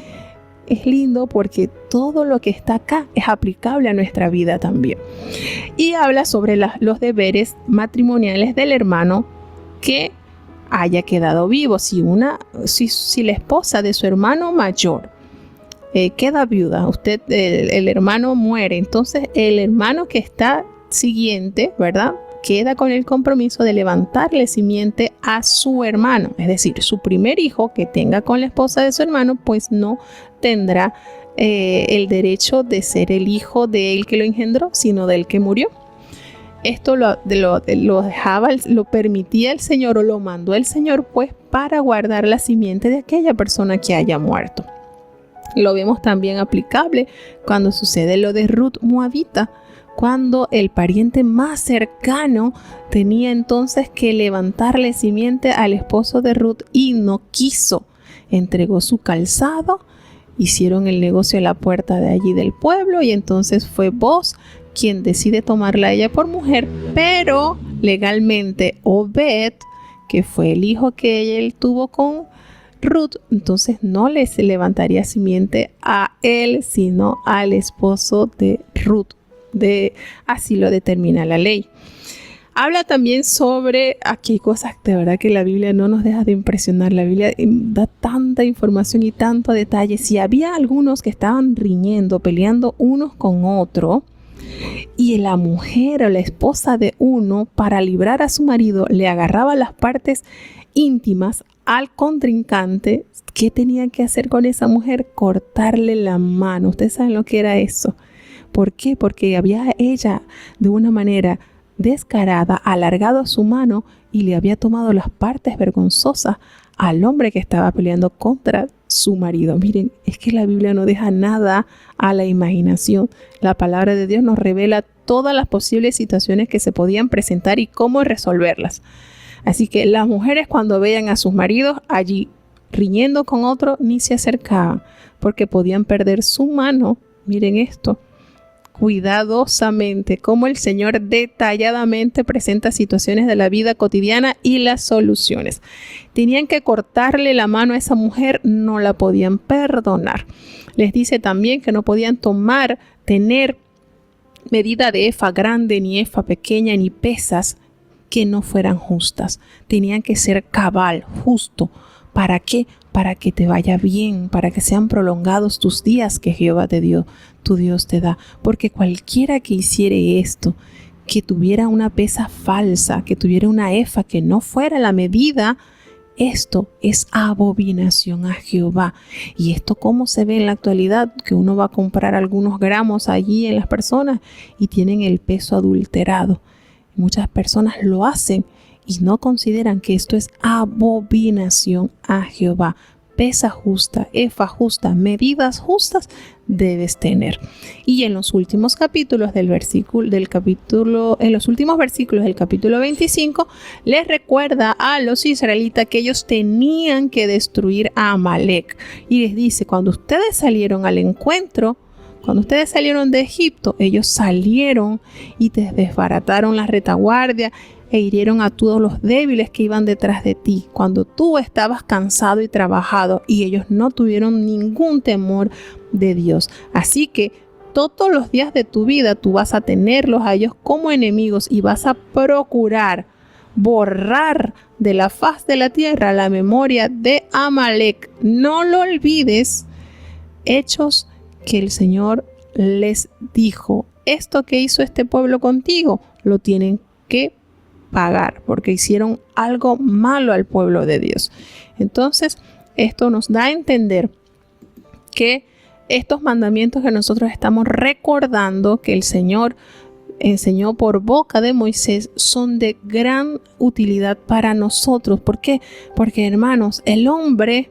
es lindo porque todo lo que está acá es aplicable a nuestra vida también. Y habla sobre los deberes matrimoniales del hermano que haya quedado vivo. Si la esposa de su hermano mayor queda viuda, el hermano muere, entonces el hermano que está siguiente, ¿verdad?, queda con el compromiso de levantarle simiente a su hermano. Es decir, su primer hijo que tenga con la esposa de su hermano, pues no tendrá el derecho de ser el hijo de él que lo engendró, sino del que murió. Esto lo permitía el Señor, o lo mandó el Señor, pues para guardar la simiente de aquella persona que haya muerto. Lo vemos también aplicable cuando sucede lo de Ruth Moabita, cuando el pariente más cercano tenía entonces que levantarle simiente al esposo de Ruth y no quiso. Entregó su calzado, hicieron el negocio a la puerta de allí del pueblo y entonces fue Booz quien decide tomarla a ella por mujer, pero legalmente Obed, que fue el hijo que él tuvo con Ruth, entonces no les levantaría simiente a él, sino al esposo de Ruth. Así lo determina la ley. Habla también sobre, aquí hay cosas de verdad que la Biblia no nos deja de impresionar. La Biblia da tanta información y tanto detalle. Si había algunos que estaban riñendo, peleando unos con otros, y la mujer o la esposa de uno, para librar a su marido, le agarraba las partes íntimas al contrincante, ¿qué tenía que hacer con esa mujer? Cortarle la mano. ¿Ustedes saben lo que era eso? ¿Por qué? Porque había ella de una manera descarada alargado su mano y le había tomado las partes vergonzosas al hombre que estaba peleando contra su marido. Miren, es que la Biblia no deja nada a la imaginación. La palabra de Dios nos revela todas las posibles situaciones que se podían presentar y cómo resolverlas. Así que las mujeres, cuando veían a sus maridos allí riñendo con otro, ni se acercaban porque podían perder su mano. Miren esto. Cuidadosamente, cómo el Señor detalladamente presenta situaciones de la vida cotidiana y las soluciones. Tenían que cortarle la mano a esa mujer, no la podían perdonar. Les dice también que no podían tener medida de efa grande, ni efa pequeña, ni pesas que no fueran justas. Tenían que ser cabal, justo. ¿Para qué? Para que te vaya bien, para que sean prolongados tus días que Jehová te dio, tu Dios te da. Porque cualquiera que hiciere esto, que tuviera una pesa falsa, que tuviera una efa que no fuera la medida, esto es abominación a Jehová. Y esto cómo se ve en la actualidad, que uno va a comprar algunos gramos allí en las personas y tienen el peso adulterado. Muchas personas lo hacen y no consideran que esto es abominación a Jehová. Pesa justa, efa justa, medidas justas debes tener. Y en los últimos capítulos en los últimos versículos del capítulo 25, les recuerda a los israelitas que ellos tenían que destruir a Amalek. Y les dice, cuando ustedes salieron al encuentro, cuando ustedes salieron de Egipto, ellos salieron y te desbarataron la retaguardia e hirieron a todos los débiles que iban detrás de ti, cuando tú estabas cansado y trabajado, y ellos no tuvieron ningún temor de Dios. Así que todos los días de tu vida tú vas a tenerlos a ellos como enemigos y vas a procurar borrar de la faz de la tierra la memoria de Amalek. No lo olvides. Hechos que el Señor les dijo, esto que hizo este pueblo contigo, lo tienen que pagar porque hicieron algo malo al pueblo de Dios. Entonces, esto nos da a entender que estos mandamientos que nosotros estamos recordando que el Señor enseñó por boca de Moisés son de gran utilidad para nosotros. ¿Por qué? Porque, hermanos, el hombre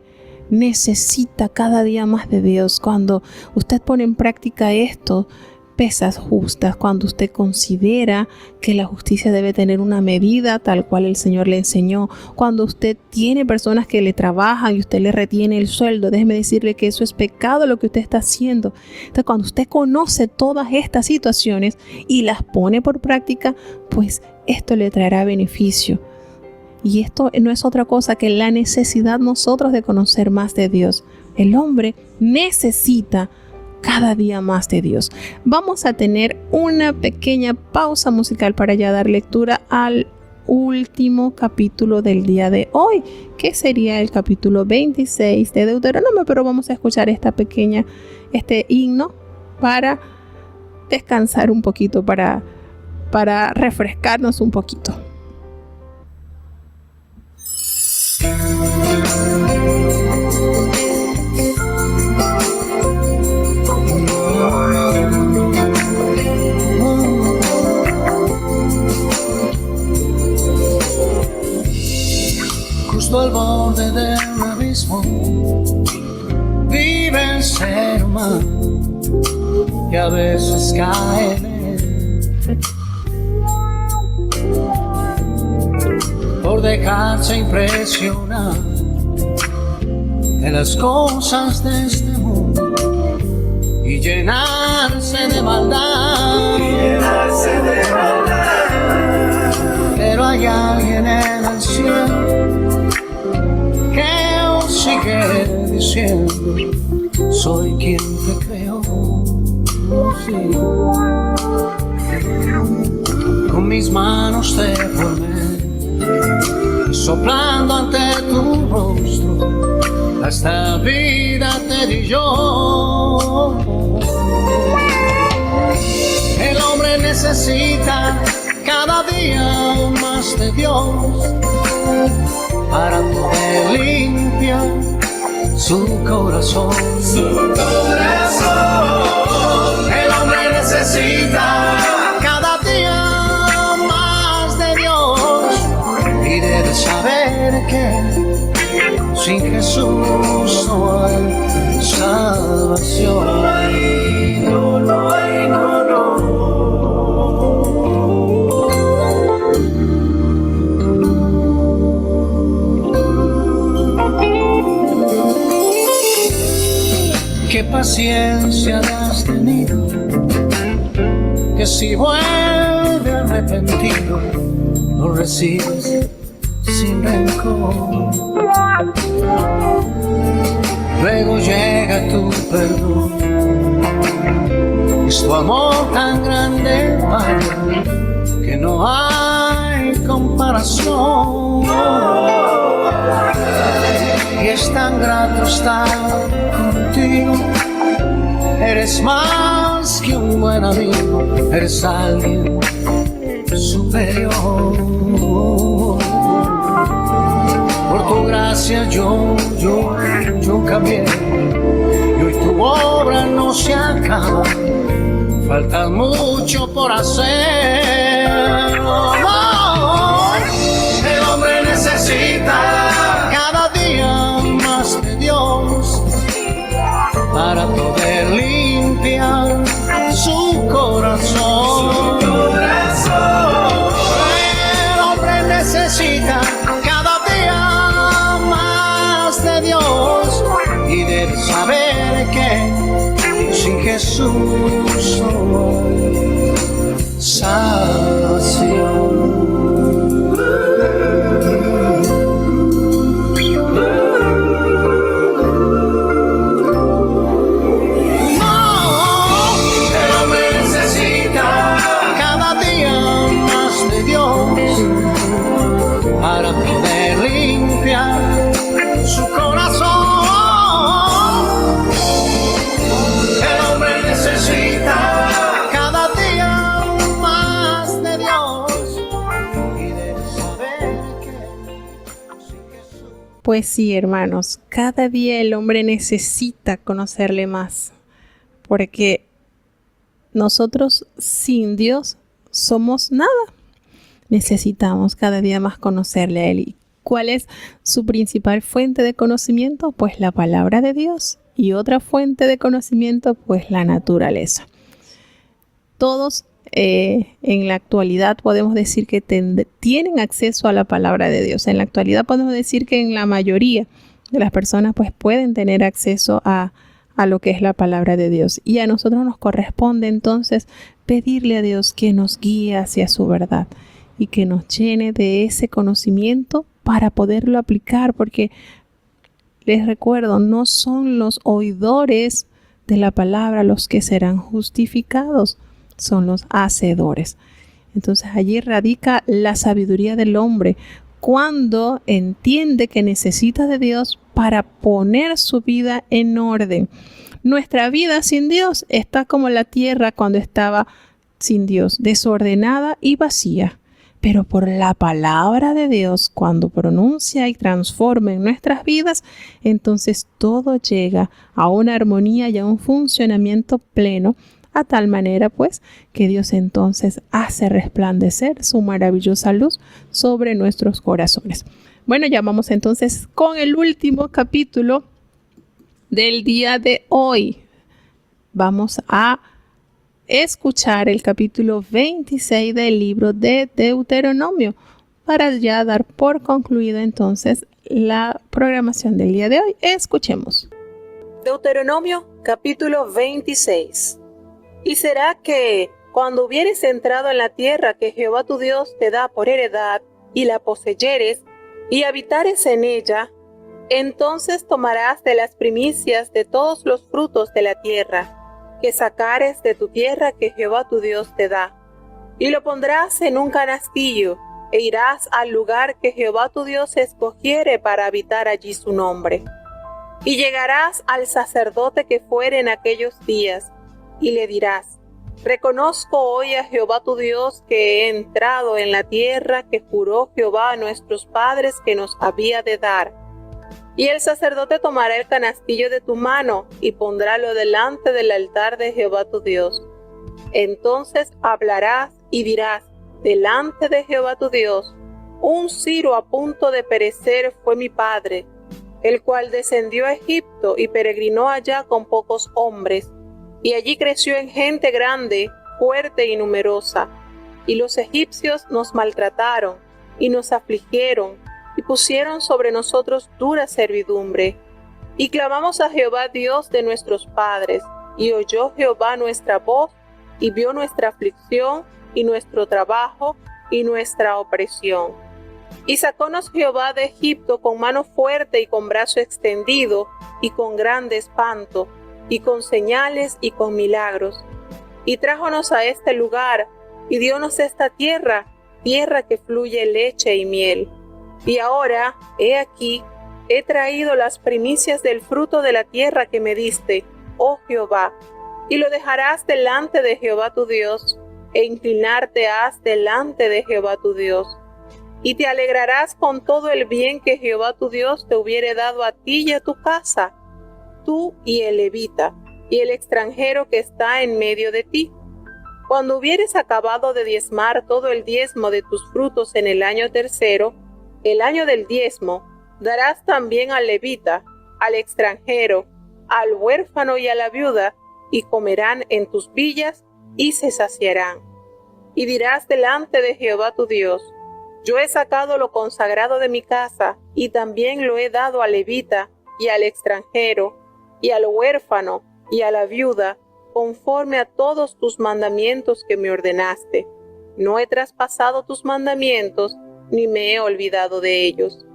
necesita cada día más de Dios. Cuando usted pone en práctica esto, pesas justas, cuando usted considera que la justicia debe tener una medida tal cual el Señor le enseñó, cuando usted tiene personas que le trabajan y usted le retiene el sueldo, déjeme decirle que eso es pecado lo que usted está haciendo. Entonces, cuando usted conoce todas estas situaciones y las pone por práctica, pues esto le traerá beneficio. Y esto no es otra cosa que la necesidad nosotros de conocer más de Dios. El hombre necesita cada día más de Dios. Vamos a tener una pequeña pausa musical para ya dar lectura al último capítulo del día de hoy, que sería el capítulo 26 de Deuteronomio, pero vamos a escuchar este himno para descansar un poquito, para refrescarnos un poquito. Justo al borde del abismo vive el ser humano que a veces cae en él por dejarse impresionar de las cosas de este mundo y llenarse de maldad. Pero hay alguien en el cielo que os sigue diciendo: soy quien te creó. Sí. Con mis manos te formé, soplando ante tu rostro, hasta vida te di yo. El hombre necesita cada día más de Dios para poder limpiar su corazón. El hombre necesita cada día más de Dios y debe saber que sin Jesús no hay salvación. No hay, no hay, no. Qué paciencia has tenido, que si vuelve arrepentido, lo recibes sin rencor. Luego llega tu perdón, es tu amor tan grande, Padre, que no hay comparación. Y es tan grato estar contigo, eres más que un buen amigo, eres alguien superior. Por tu gracia yo cambié, y hoy tu obra no se acaba, falta mucho por hacer. El hombre necesita cada día más de Dios para poder limpiar su corazón. El hombre necesita cada día más de Dios y debe saber que sin Jesús no hay salvación. Para poder limpiar su corazón. El hombre necesita cada día más de Dios y debe saber que sin Jesús. Pues sí, hermanos, cada día el hombre necesita conocerle más, porque nosotros sin Dios somos nada. Necesitamos cada día más conocerle a Él. ¿Y cuál es su principal fuente de conocimiento? Pues la palabra de Dios. Y otra fuente de conocimiento, pues la naturaleza. Todos en la actualidad podemos decir que tienen acceso a la palabra de Dios. En la actualidad podemos decir que en la mayoría de las personas pues pueden tener acceso a lo que es la palabra de Dios. Y a nosotros nos corresponde entonces pedirle a Dios que nos guíe hacia su verdad y que nos llene de ese conocimiento para poderlo aplicar, porque les recuerdo, no son los oidores de la palabra los que serán justificados, son los hacedores. Entonces allí radica la sabiduría del hombre, cuando entiende que necesita de Dios para poner su vida en orden. Nuestra vida sin Dios está como la tierra cuando estaba sin Dios, desordenada y vacía. Pero por la palabra de Dios, cuando pronuncia y transforma en nuestras vidas, entonces todo llega a una armonía y a un funcionamiento pleno, a tal manera pues que Dios entonces hace resplandecer su maravillosa luz sobre nuestros corazones. Bueno, ya vamos entonces con el último capítulo del día de hoy. Vamos a escuchar el capítulo 26 del libro de Deuteronomio para ya dar por concluido entonces la programación del día de hoy. Escuchemos. Deuteronomio capítulo 26. Y será que cuando hubieres entrado en la tierra que Jehová tu Dios te da por heredad y la poseyeres y habitares en ella, entonces tomarás de las primicias de todos los frutos de la tierra que sacares de tu tierra que Jehová tu Dios te da, y lo pondrás en un canastillo, e irás al lugar que Jehová tu Dios escogiere para habitar allí su nombre. Y llegarás al sacerdote que fuere en aquellos días, y le dirás: reconozco hoy a Jehová tu Dios que he entrado en la tierra que juró Jehová a nuestros padres que nos había de dar. Y el sacerdote tomará el canastillo de tu mano y pondrálo delante del altar de Jehová tu Dios. Entonces hablarás y dirás delante de Jehová tu Dios: un Ciro a punto de perecer fue mi padre, el cual descendió a Egipto y peregrinó allá con pocos hombres, y allí creció en gente grande, fuerte y numerosa. Y los egipcios nos maltrataron y nos afligieron, y pusieron sobre nosotros dura servidumbre. Y clamamos a Jehová Dios de nuestros padres, y oyó Jehová nuestra voz, y vio nuestra aflicción, y nuestro trabajo, y nuestra opresión. Y sacónos Jehová de Egipto con mano fuerte y con brazo extendido, y con grande espanto, y con señales y con milagros. Y trájonos a este lugar, y diónos esta tierra, tierra que fluye leche y miel. Y ahora, he aquí, he traído las primicias del fruto de la tierra que me diste, oh Jehová, y lo dejarás delante de Jehová tu Dios, e inclinarte has delante de Jehová tu Dios. Y te alegrarás con todo el bien que Jehová tu Dios te hubiere dado a ti y a tu casa, tú y el levita, y el extranjero que está en medio de ti. Cuando hubieres acabado de diezmar todo el diezmo de tus frutos en el año tercero, el año del diezmo, darás también al levita, al extranjero, al huérfano y a la viuda, y comerán en tus villas y se saciarán. Y dirás delante de Jehová tu Dios: yo he sacado lo consagrado de mi casa, y también lo he dado al levita, y al extranjero, y al huérfano, y a la viuda, conforme a todos tus mandamientos que me ordenaste. No he traspasado tus mandamientos, ni me he olvidado de ellos.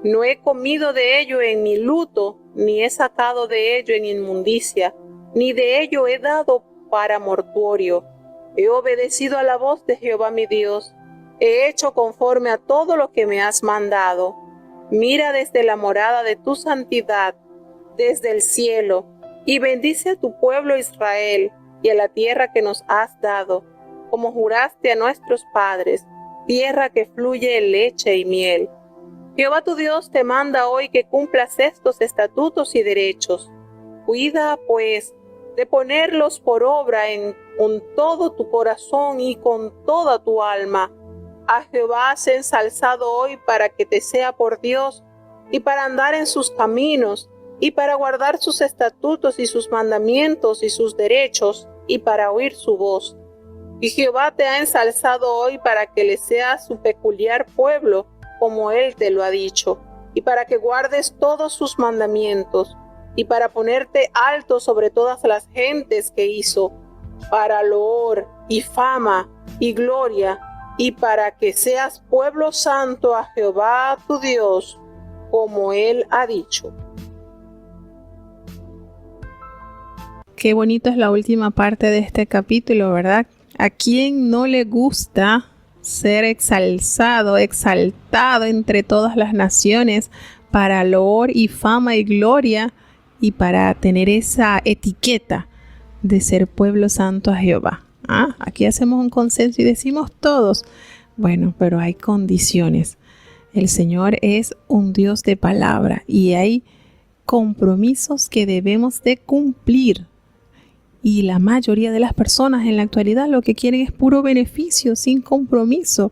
No he comido de ello en mi luto, ni he sacado de ello en inmundicia, ni de ello he dado para mortuorio. He obedecido a la voz de Jehová mi Dios. He hecho conforme a todo lo que me has mandado. Mira desde la morada de tu santidad, desde el cielo, y bendice a tu pueblo Israel y a la tierra que nos has dado, como juraste a nuestros padres, tierra que fluye leche y miel. Jehová tu Dios te manda hoy que cumplas estos estatutos y derechos. Cuida, pues, de ponerlos por obra con todo tu corazón y con toda tu alma. A Jehová has ensalzado hoy para que te sea por Dios, y para andar en sus caminos, y para guardar sus estatutos y sus mandamientos y sus derechos, y para oír su voz. Y Jehová te ha ensalzado hoy para que le seas su peculiar pueblo, como él te lo ha dicho, y para que guardes todos sus mandamientos, y para ponerte alto sobre todas las gentes que hizo, para loor y fama y gloria, y para que seas pueblo santo a Jehová tu Dios, como él ha dicho. Qué bonito es la última parte de este capítulo, ¿verdad? ¿A quién no le gusta ser exaltado entre todas las naciones para loor y fama y gloria y para tener esa etiqueta de ser pueblo santo a Jehová? Aquí hacemos un consenso y decimos todos, bueno, pero hay condiciones. El Señor es un Dios de palabra y hay compromisos que debemos de cumplir. Y la mayoría de las personas en la actualidad lo que quieren es puro beneficio, sin compromiso.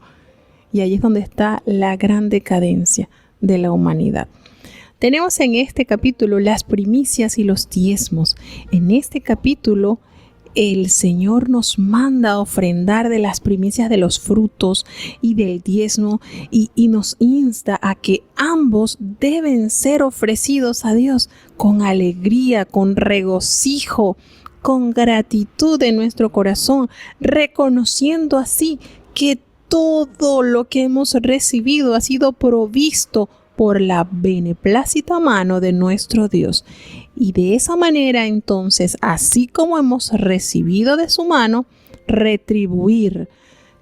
Y ahí es donde está la gran decadencia de la humanidad. Tenemos en este capítulo las primicias y los diezmos. En este capítulo el Señor nos manda a ofrendar de las primicias de los frutos y del diezmo y nos insta a que ambos deben ser ofrecidos a Dios con alegría, con regocijo, con gratitud en nuestro corazón, reconociendo así que todo lo que hemos recibido ha sido provisto por la beneplácita mano de nuestro Dios. Y de esa manera, entonces, así como hemos recibido de su mano, retribuir.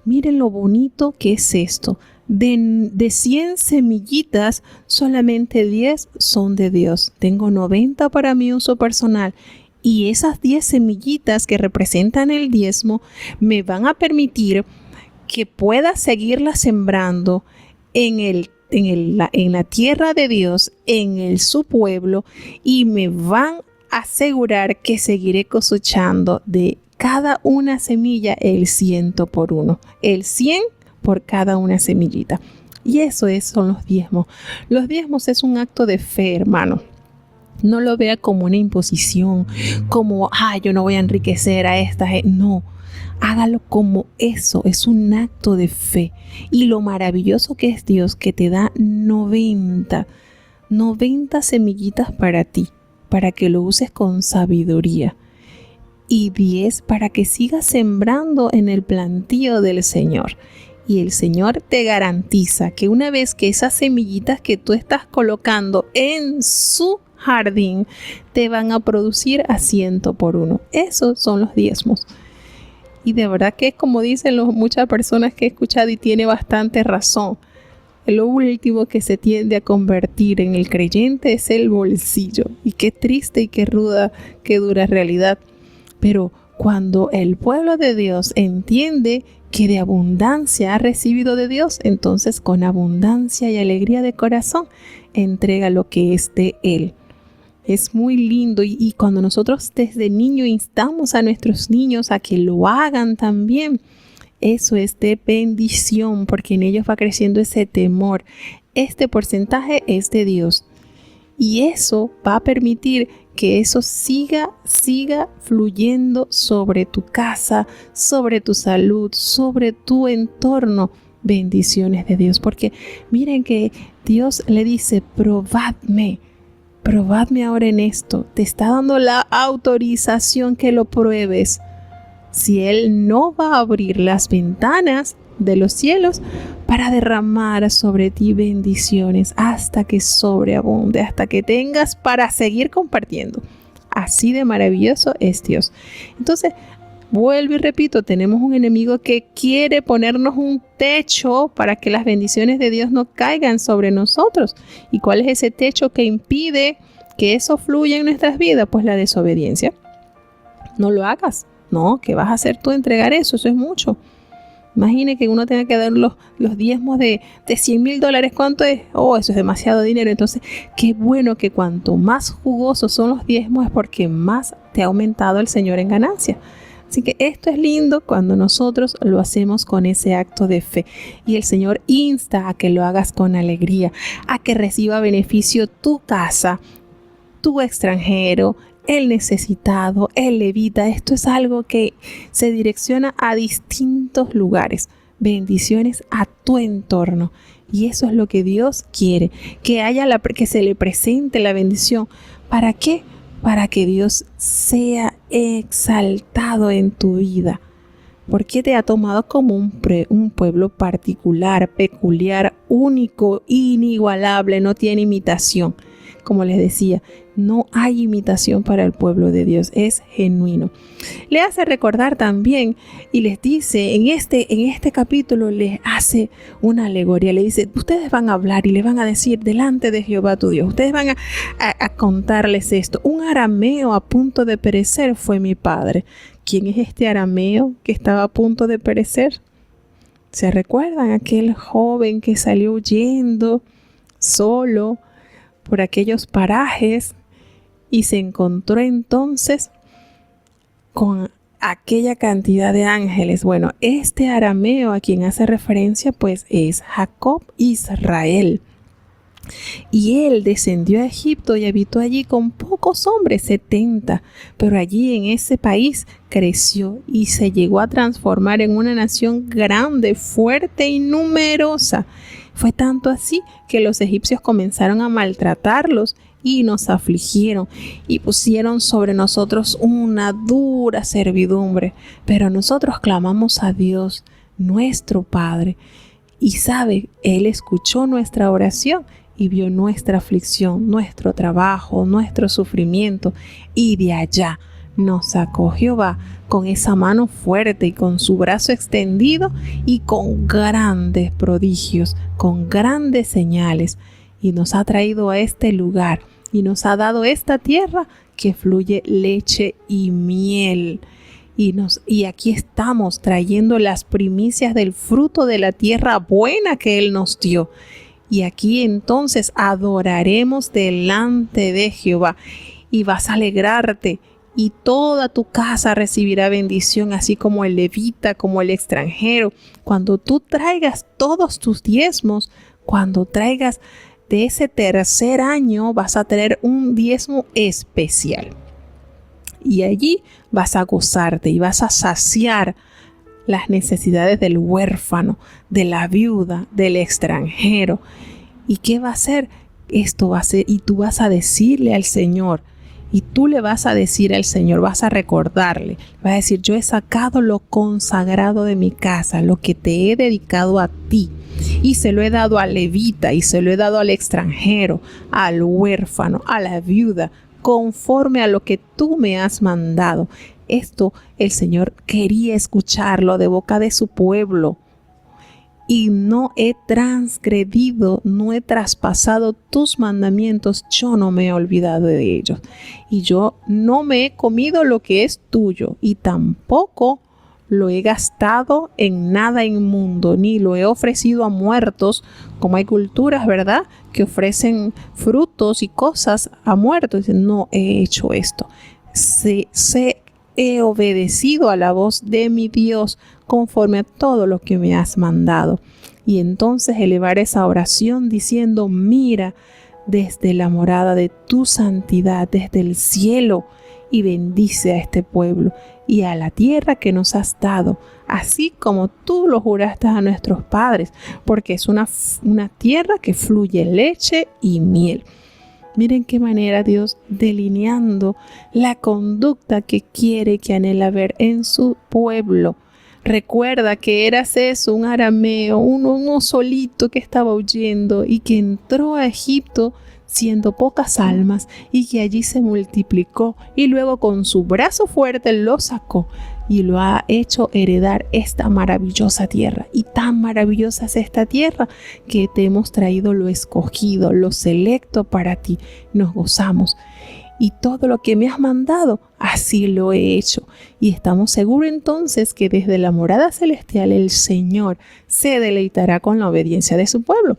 Miren lo bonito que es esto. De 100 semillitas, solamente 10 son de Dios. Tengo 90 para mi uso personal. Y esas 10 semillitas que representan el diezmo me van a permitir que pueda seguirla sembrando en la tierra de Dios, en su pueblo, y me van a asegurar que seguiré cosechando de cada una semilla el 100 por uno, el 100 por cada una semillita. Y eso son los diezmos. Los diezmos es un acto de fe, hermano. No lo vea como una imposición, como, yo no voy a enriquecer a esta gente. No. Hágalo como eso, es un acto de fe. Y lo maravilloso que es Dios, que te da 90 semillitas para ti, para que lo uses con sabiduría. Y 10 para que sigas sembrando en el plantío del Señor. Y el Señor te garantiza que una vez que esas semillitas que tú estás colocando en su jardín, te van a producir a 100 por uno. Esos son los diezmos. Y de verdad que, como dicen muchas personas que he escuchado, y tiene bastante razón, lo último que se tiende a convertir en el creyente es el bolsillo. Y qué triste y qué ruda, qué dura realidad. Pero cuando el pueblo de Dios entiende que de abundancia ha recibido de Dios, entonces con abundancia y alegría de corazón entrega lo que es de Él. Es muy lindo y cuando nosotros desde niño instamos a nuestros niños a que lo hagan también, eso es de bendición, porque en ellos va creciendo ese temor. Este porcentaje es de Dios y eso va a permitir que eso siga fluyendo sobre tu casa, sobre tu salud, sobre tu entorno. Bendiciones de Dios, porque miren que Dios le dice, probadme ahora en esto. Te está dando la autorización que lo pruebes. Si Él no va a abrir las ventanas de los cielos para derramar sobre ti bendiciones hasta que sobreabunde, hasta que tengas para seguir compartiendo. Así de maravilloso es Dios. Entonces, vuelvo y repito, tenemos un enemigo que quiere ponernos un techo para que las bendiciones de Dios no caigan sobre nosotros. ¿Y cuál es ese techo que impide que eso fluya en nuestras vidas? Pues la desobediencia. No lo hagas. No, ¿qué vas a hacer tú entregar eso? Eso es mucho. Imagine que uno tenga que dar los diezmos de $100,000. ¿Cuánto es? Eso es demasiado dinero. Entonces, qué bueno que cuanto más jugosos son los diezmos es porque más te ha aumentado el Señor en ganancia. Así que esto es lindo cuando nosotros lo hacemos con ese acto de fe. Y el Señor insta a que lo hagas con alegría, a que reciba beneficio tu casa, tu extranjero, el necesitado, el levita. Esto es algo que se direcciona a distintos lugares. Bendiciones a tu entorno. Y eso es lo que Dios quiere. Que se le presente la bendición. ¿Para qué? Para que Dios sea exaltado en tu vida. Porque te ha tomado como un pueblo particular, peculiar, único, inigualable, no tiene imitación. Como les decía, no hay imitación para el pueblo de Dios, es genuino. Le hace recordar también y les dice, en este capítulo les hace una alegoría, le dice, ustedes van a hablar y le van a decir delante de Jehová tu Dios, ustedes van a contarles esto. Un arameo a punto de perecer fue mi padre. ¿Quién es este arameo que estaba a punto de perecer? ¿Se recuerdan? Aquel joven que salió huyendo solo por aquellos parajes y se encontró entonces con aquella cantidad de ángeles. Bueno, este arameo a quien hace referencia pues es Jacob, Israel. Y él descendió a Egipto y habitó allí con pocos hombres, 70, pero allí en ese país creció y se llegó a transformar en una nación grande, fuerte y numerosa. Fue tanto así que los egipcios comenzaron a maltratarlos y nos afligieron y pusieron sobre nosotros una dura servidumbre. Pero nosotros clamamos a Dios, nuestro Padre, y sabe, Él escuchó nuestra oración y vio nuestra aflicción, nuestro trabajo, nuestro sufrimiento, y de allá nos sacó Jehová con esa mano fuerte y con su brazo extendido y con grandes prodigios, con grandes señales, y nos ha traído a este lugar y nos ha dado esta tierra que fluye leche y miel. Y aquí estamos trayendo las primicias del fruto de la tierra buena que Él nos dio. Y aquí entonces adoraremos delante de Jehová y vas a alegrarte y toda tu casa recibirá bendición, así como el levita, como el extranjero. Cuando tú traigas todos tus diezmos, cuando traigas de ese tercer año, vas a tener un diezmo especial. Y allí vas a gozarte y vas a saciar las necesidades del huérfano, de la viuda, del extranjero. ¿Y qué va a hacer? Esto va a ser, y tú vas a decirle al Señor, y tú le vas a decir al Señor, vas a recordarle, vas a decir: yo he sacado lo consagrado de mi casa, lo que te he dedicado a ti, y se lo he dado al levita, y se lo he dado al extranjero, al huérfano, a la viuda, conforme a lo que tú me has mandado. Esto el Señor quería escucharlo de boca de su pueblo. Y no he transgredido, no he traspasado tus mandamientos, yo no me he olvidado de ellos. Y yo no me he comido lo que es tuyo, y tampoco lo he gastado en nada inmundo, ni lo he ofrecido a muertos, como hay culturas, ¿verdad?, que ofrecen frutos y cosas a muertos. Dicen: no he hecho esto. He obedecido a la voz de mi Dios conforme a todo lo que me has mandado. Y entonces elevar esa oración diciendo: mira desde la morada de tu santidad, desde el cielo, y bendice a este pueblo y a la tierra que nos has dado, así como tú lo juraste a nuestros padres, porque es una tierra que fluye leche y miel. Miren qué manera Dios delineando la conducta que quiere, que anhela ver en su pueblo. Recuerda que eras eso, un arameo, uno solito que estaba huyendo y que entró a Egipto siendo pocas almas, y que allí se multiplicó, y luego con su brazo fuerte lo sacó y lo ha hecho heredar esta maravillosa tierra. Y tan maravillosa es esta tierra que te hemos traído lo escogido, lo selecto para ti. Nos gozamos. Y todo lo que me has mandado, así lo he hecho. Y estamos seguros entonces que desde la morada celestial el Señor se deleitará con la obediencia de su pueblo.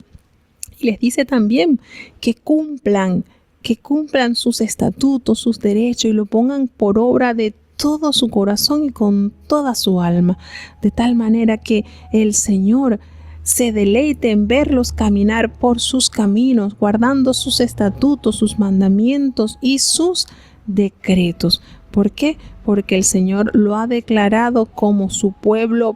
Y les dice también que cumplan sus estatutos, sus derechos, y lo pongan por obra de todo su corazón y con toda su alma, de tal manera que el Señor se deleite en verlos caminar por sus caminos, guardando sus estatutos, sus mandamientos y sus decretos. ¿Por qué? Porque el Señor lo ha declarado como su pueblo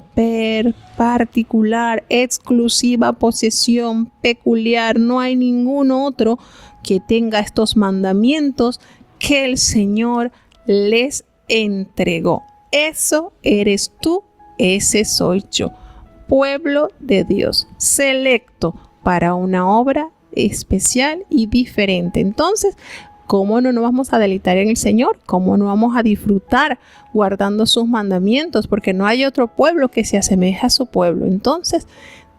particular, exclusiva posesión, peculiar. No hay ningún otro que tenga estos mandamientos que el Señor les entregó. Eso eres tú, ese soy yo. Pueblo de Dios, selecto para una obra especial y diferente. Entonces, ¿cómo no nos vamos a deleitar en el Señor? ¿Cómo no vamos a disfrutar guardando sus mandamientos? Porque no hay otro pueblo que se asemeje a su pueblo. Entonces,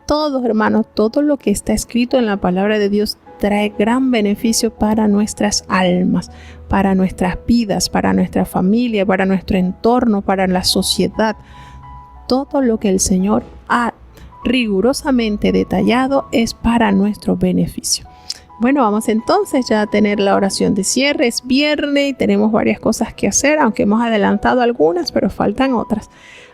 todos, hermanos, todo lo que está escrito en la palabra de Dios trae gran beneficio para nuestras almas, para nuestras vidas, para nuestra familia, para nuestro entorno, para la sociedad. Todo lo que el Señor ha rigurosamente detallado es para nuestro beneficio. Bueno, vamos entonces ya a tener la oración de cierre. Es viernes y tenemos varias cosas que hacer, aunque hemos adelantado algunas, pero faltan otras.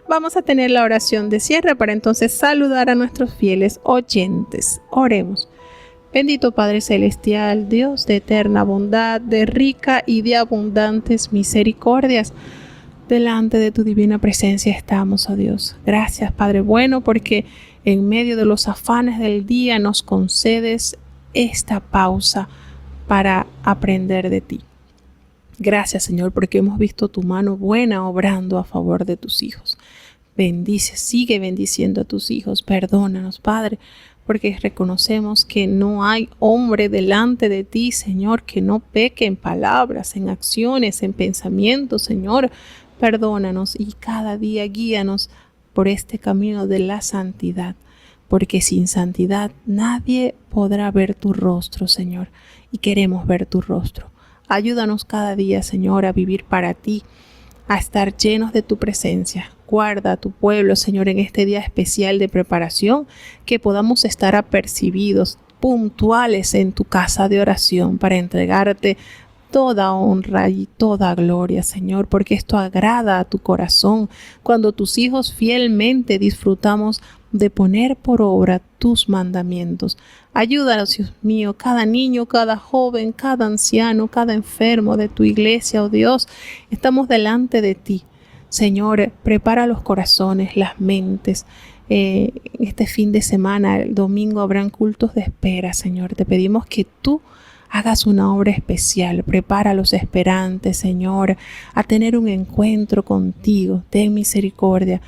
Vamos a tener la oración de cierre para entonces saludar a nuestros fieles oyentes. Oremos. Bendito Padre Celestial, Dios de eterna bondad, de rica y de abundantes misericordias, delante de tu divina presencia estamos, oh Dios. Gracias, Padre bueno, porque en medio de los afanes del día nos concedes esta pausa para aprender de ti. Gracias, Señor, porque hemos visto tu mano buena obrando a favor de tus hijos. Bendice, sigue bendiciendo a tus hijos. Perdónanos, Padre, porque reconocemos que no hay hombre delante de ti, Señor, que no peque en palabras, en acciones, en pensamientos, Señor. Perdónanos y cada día guíanos por este camino de la santidad, porque sin santidad nadie podrá ver tu rostro, Señor, y queremos ver tu rostro. Ayúdanos cada día, Señor, a vivir para ti, a estar llenos de tu presencia. Guarda a tu pueblo, Señor, en este día especial de preparación, que podamos estar apercibidos, puntuales en tu casa de oración para entregarte toda honra y toda gloria, Señor, porque esto agrada a tu corazón cuando tus hijos fielmente disfrutamos de poner por obra tus mandamientos. Ayúdanos, Dios mío, cada niño, cada joven, cada anciano, cada enfermo de tu iglesia, oh Dios, estamos delante de ti. Señor, prepara los corazones, las mentes. Este fin de semana, el domingo, habrán cultos de espera, Señor. Te pedimos que tú hagas una obra especial. Prepara a los esperantes, Señor, a tener un encuentro contigo. Ten misericordia.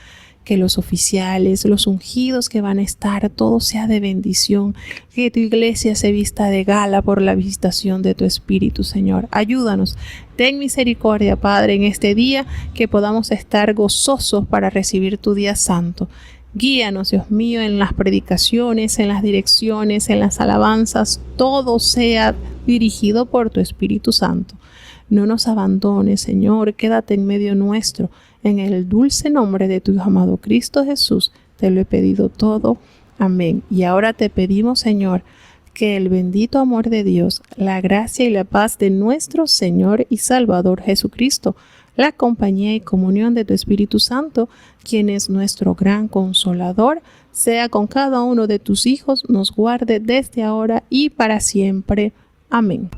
Que los oficiales, los ungidos que van a estar, todo sea de bendición. Que tu iglesia se vista de gala por la visitación de tu Espíritu, Señor. Ayúdanos. Ten misericordia, Padre, en este día, que podamos estar gozosos para recibir tu día santo. Guíanos, Dios mío, en las predicaciones, en las direcciones, en las alabanzas. Todo sea dirigido por tu Espíritu Santo. No nos abandones, Señor. Quédate en medio nuestro. En el dulce nombre de tu Hijo amado Cristo Jesús, te lo he pedido todo. Amén. Y ahora te pedimos, Señor, que el bendito amor de Dios, la gracia y la paz de nuestro Señor y Salvador Jesucristo, la compañía y comunión de tu Espíritu Santo, quien es nuestro gran consolador, sea con cada uno de tus hijos, nos guarde desde ahora y para siempre. Amén.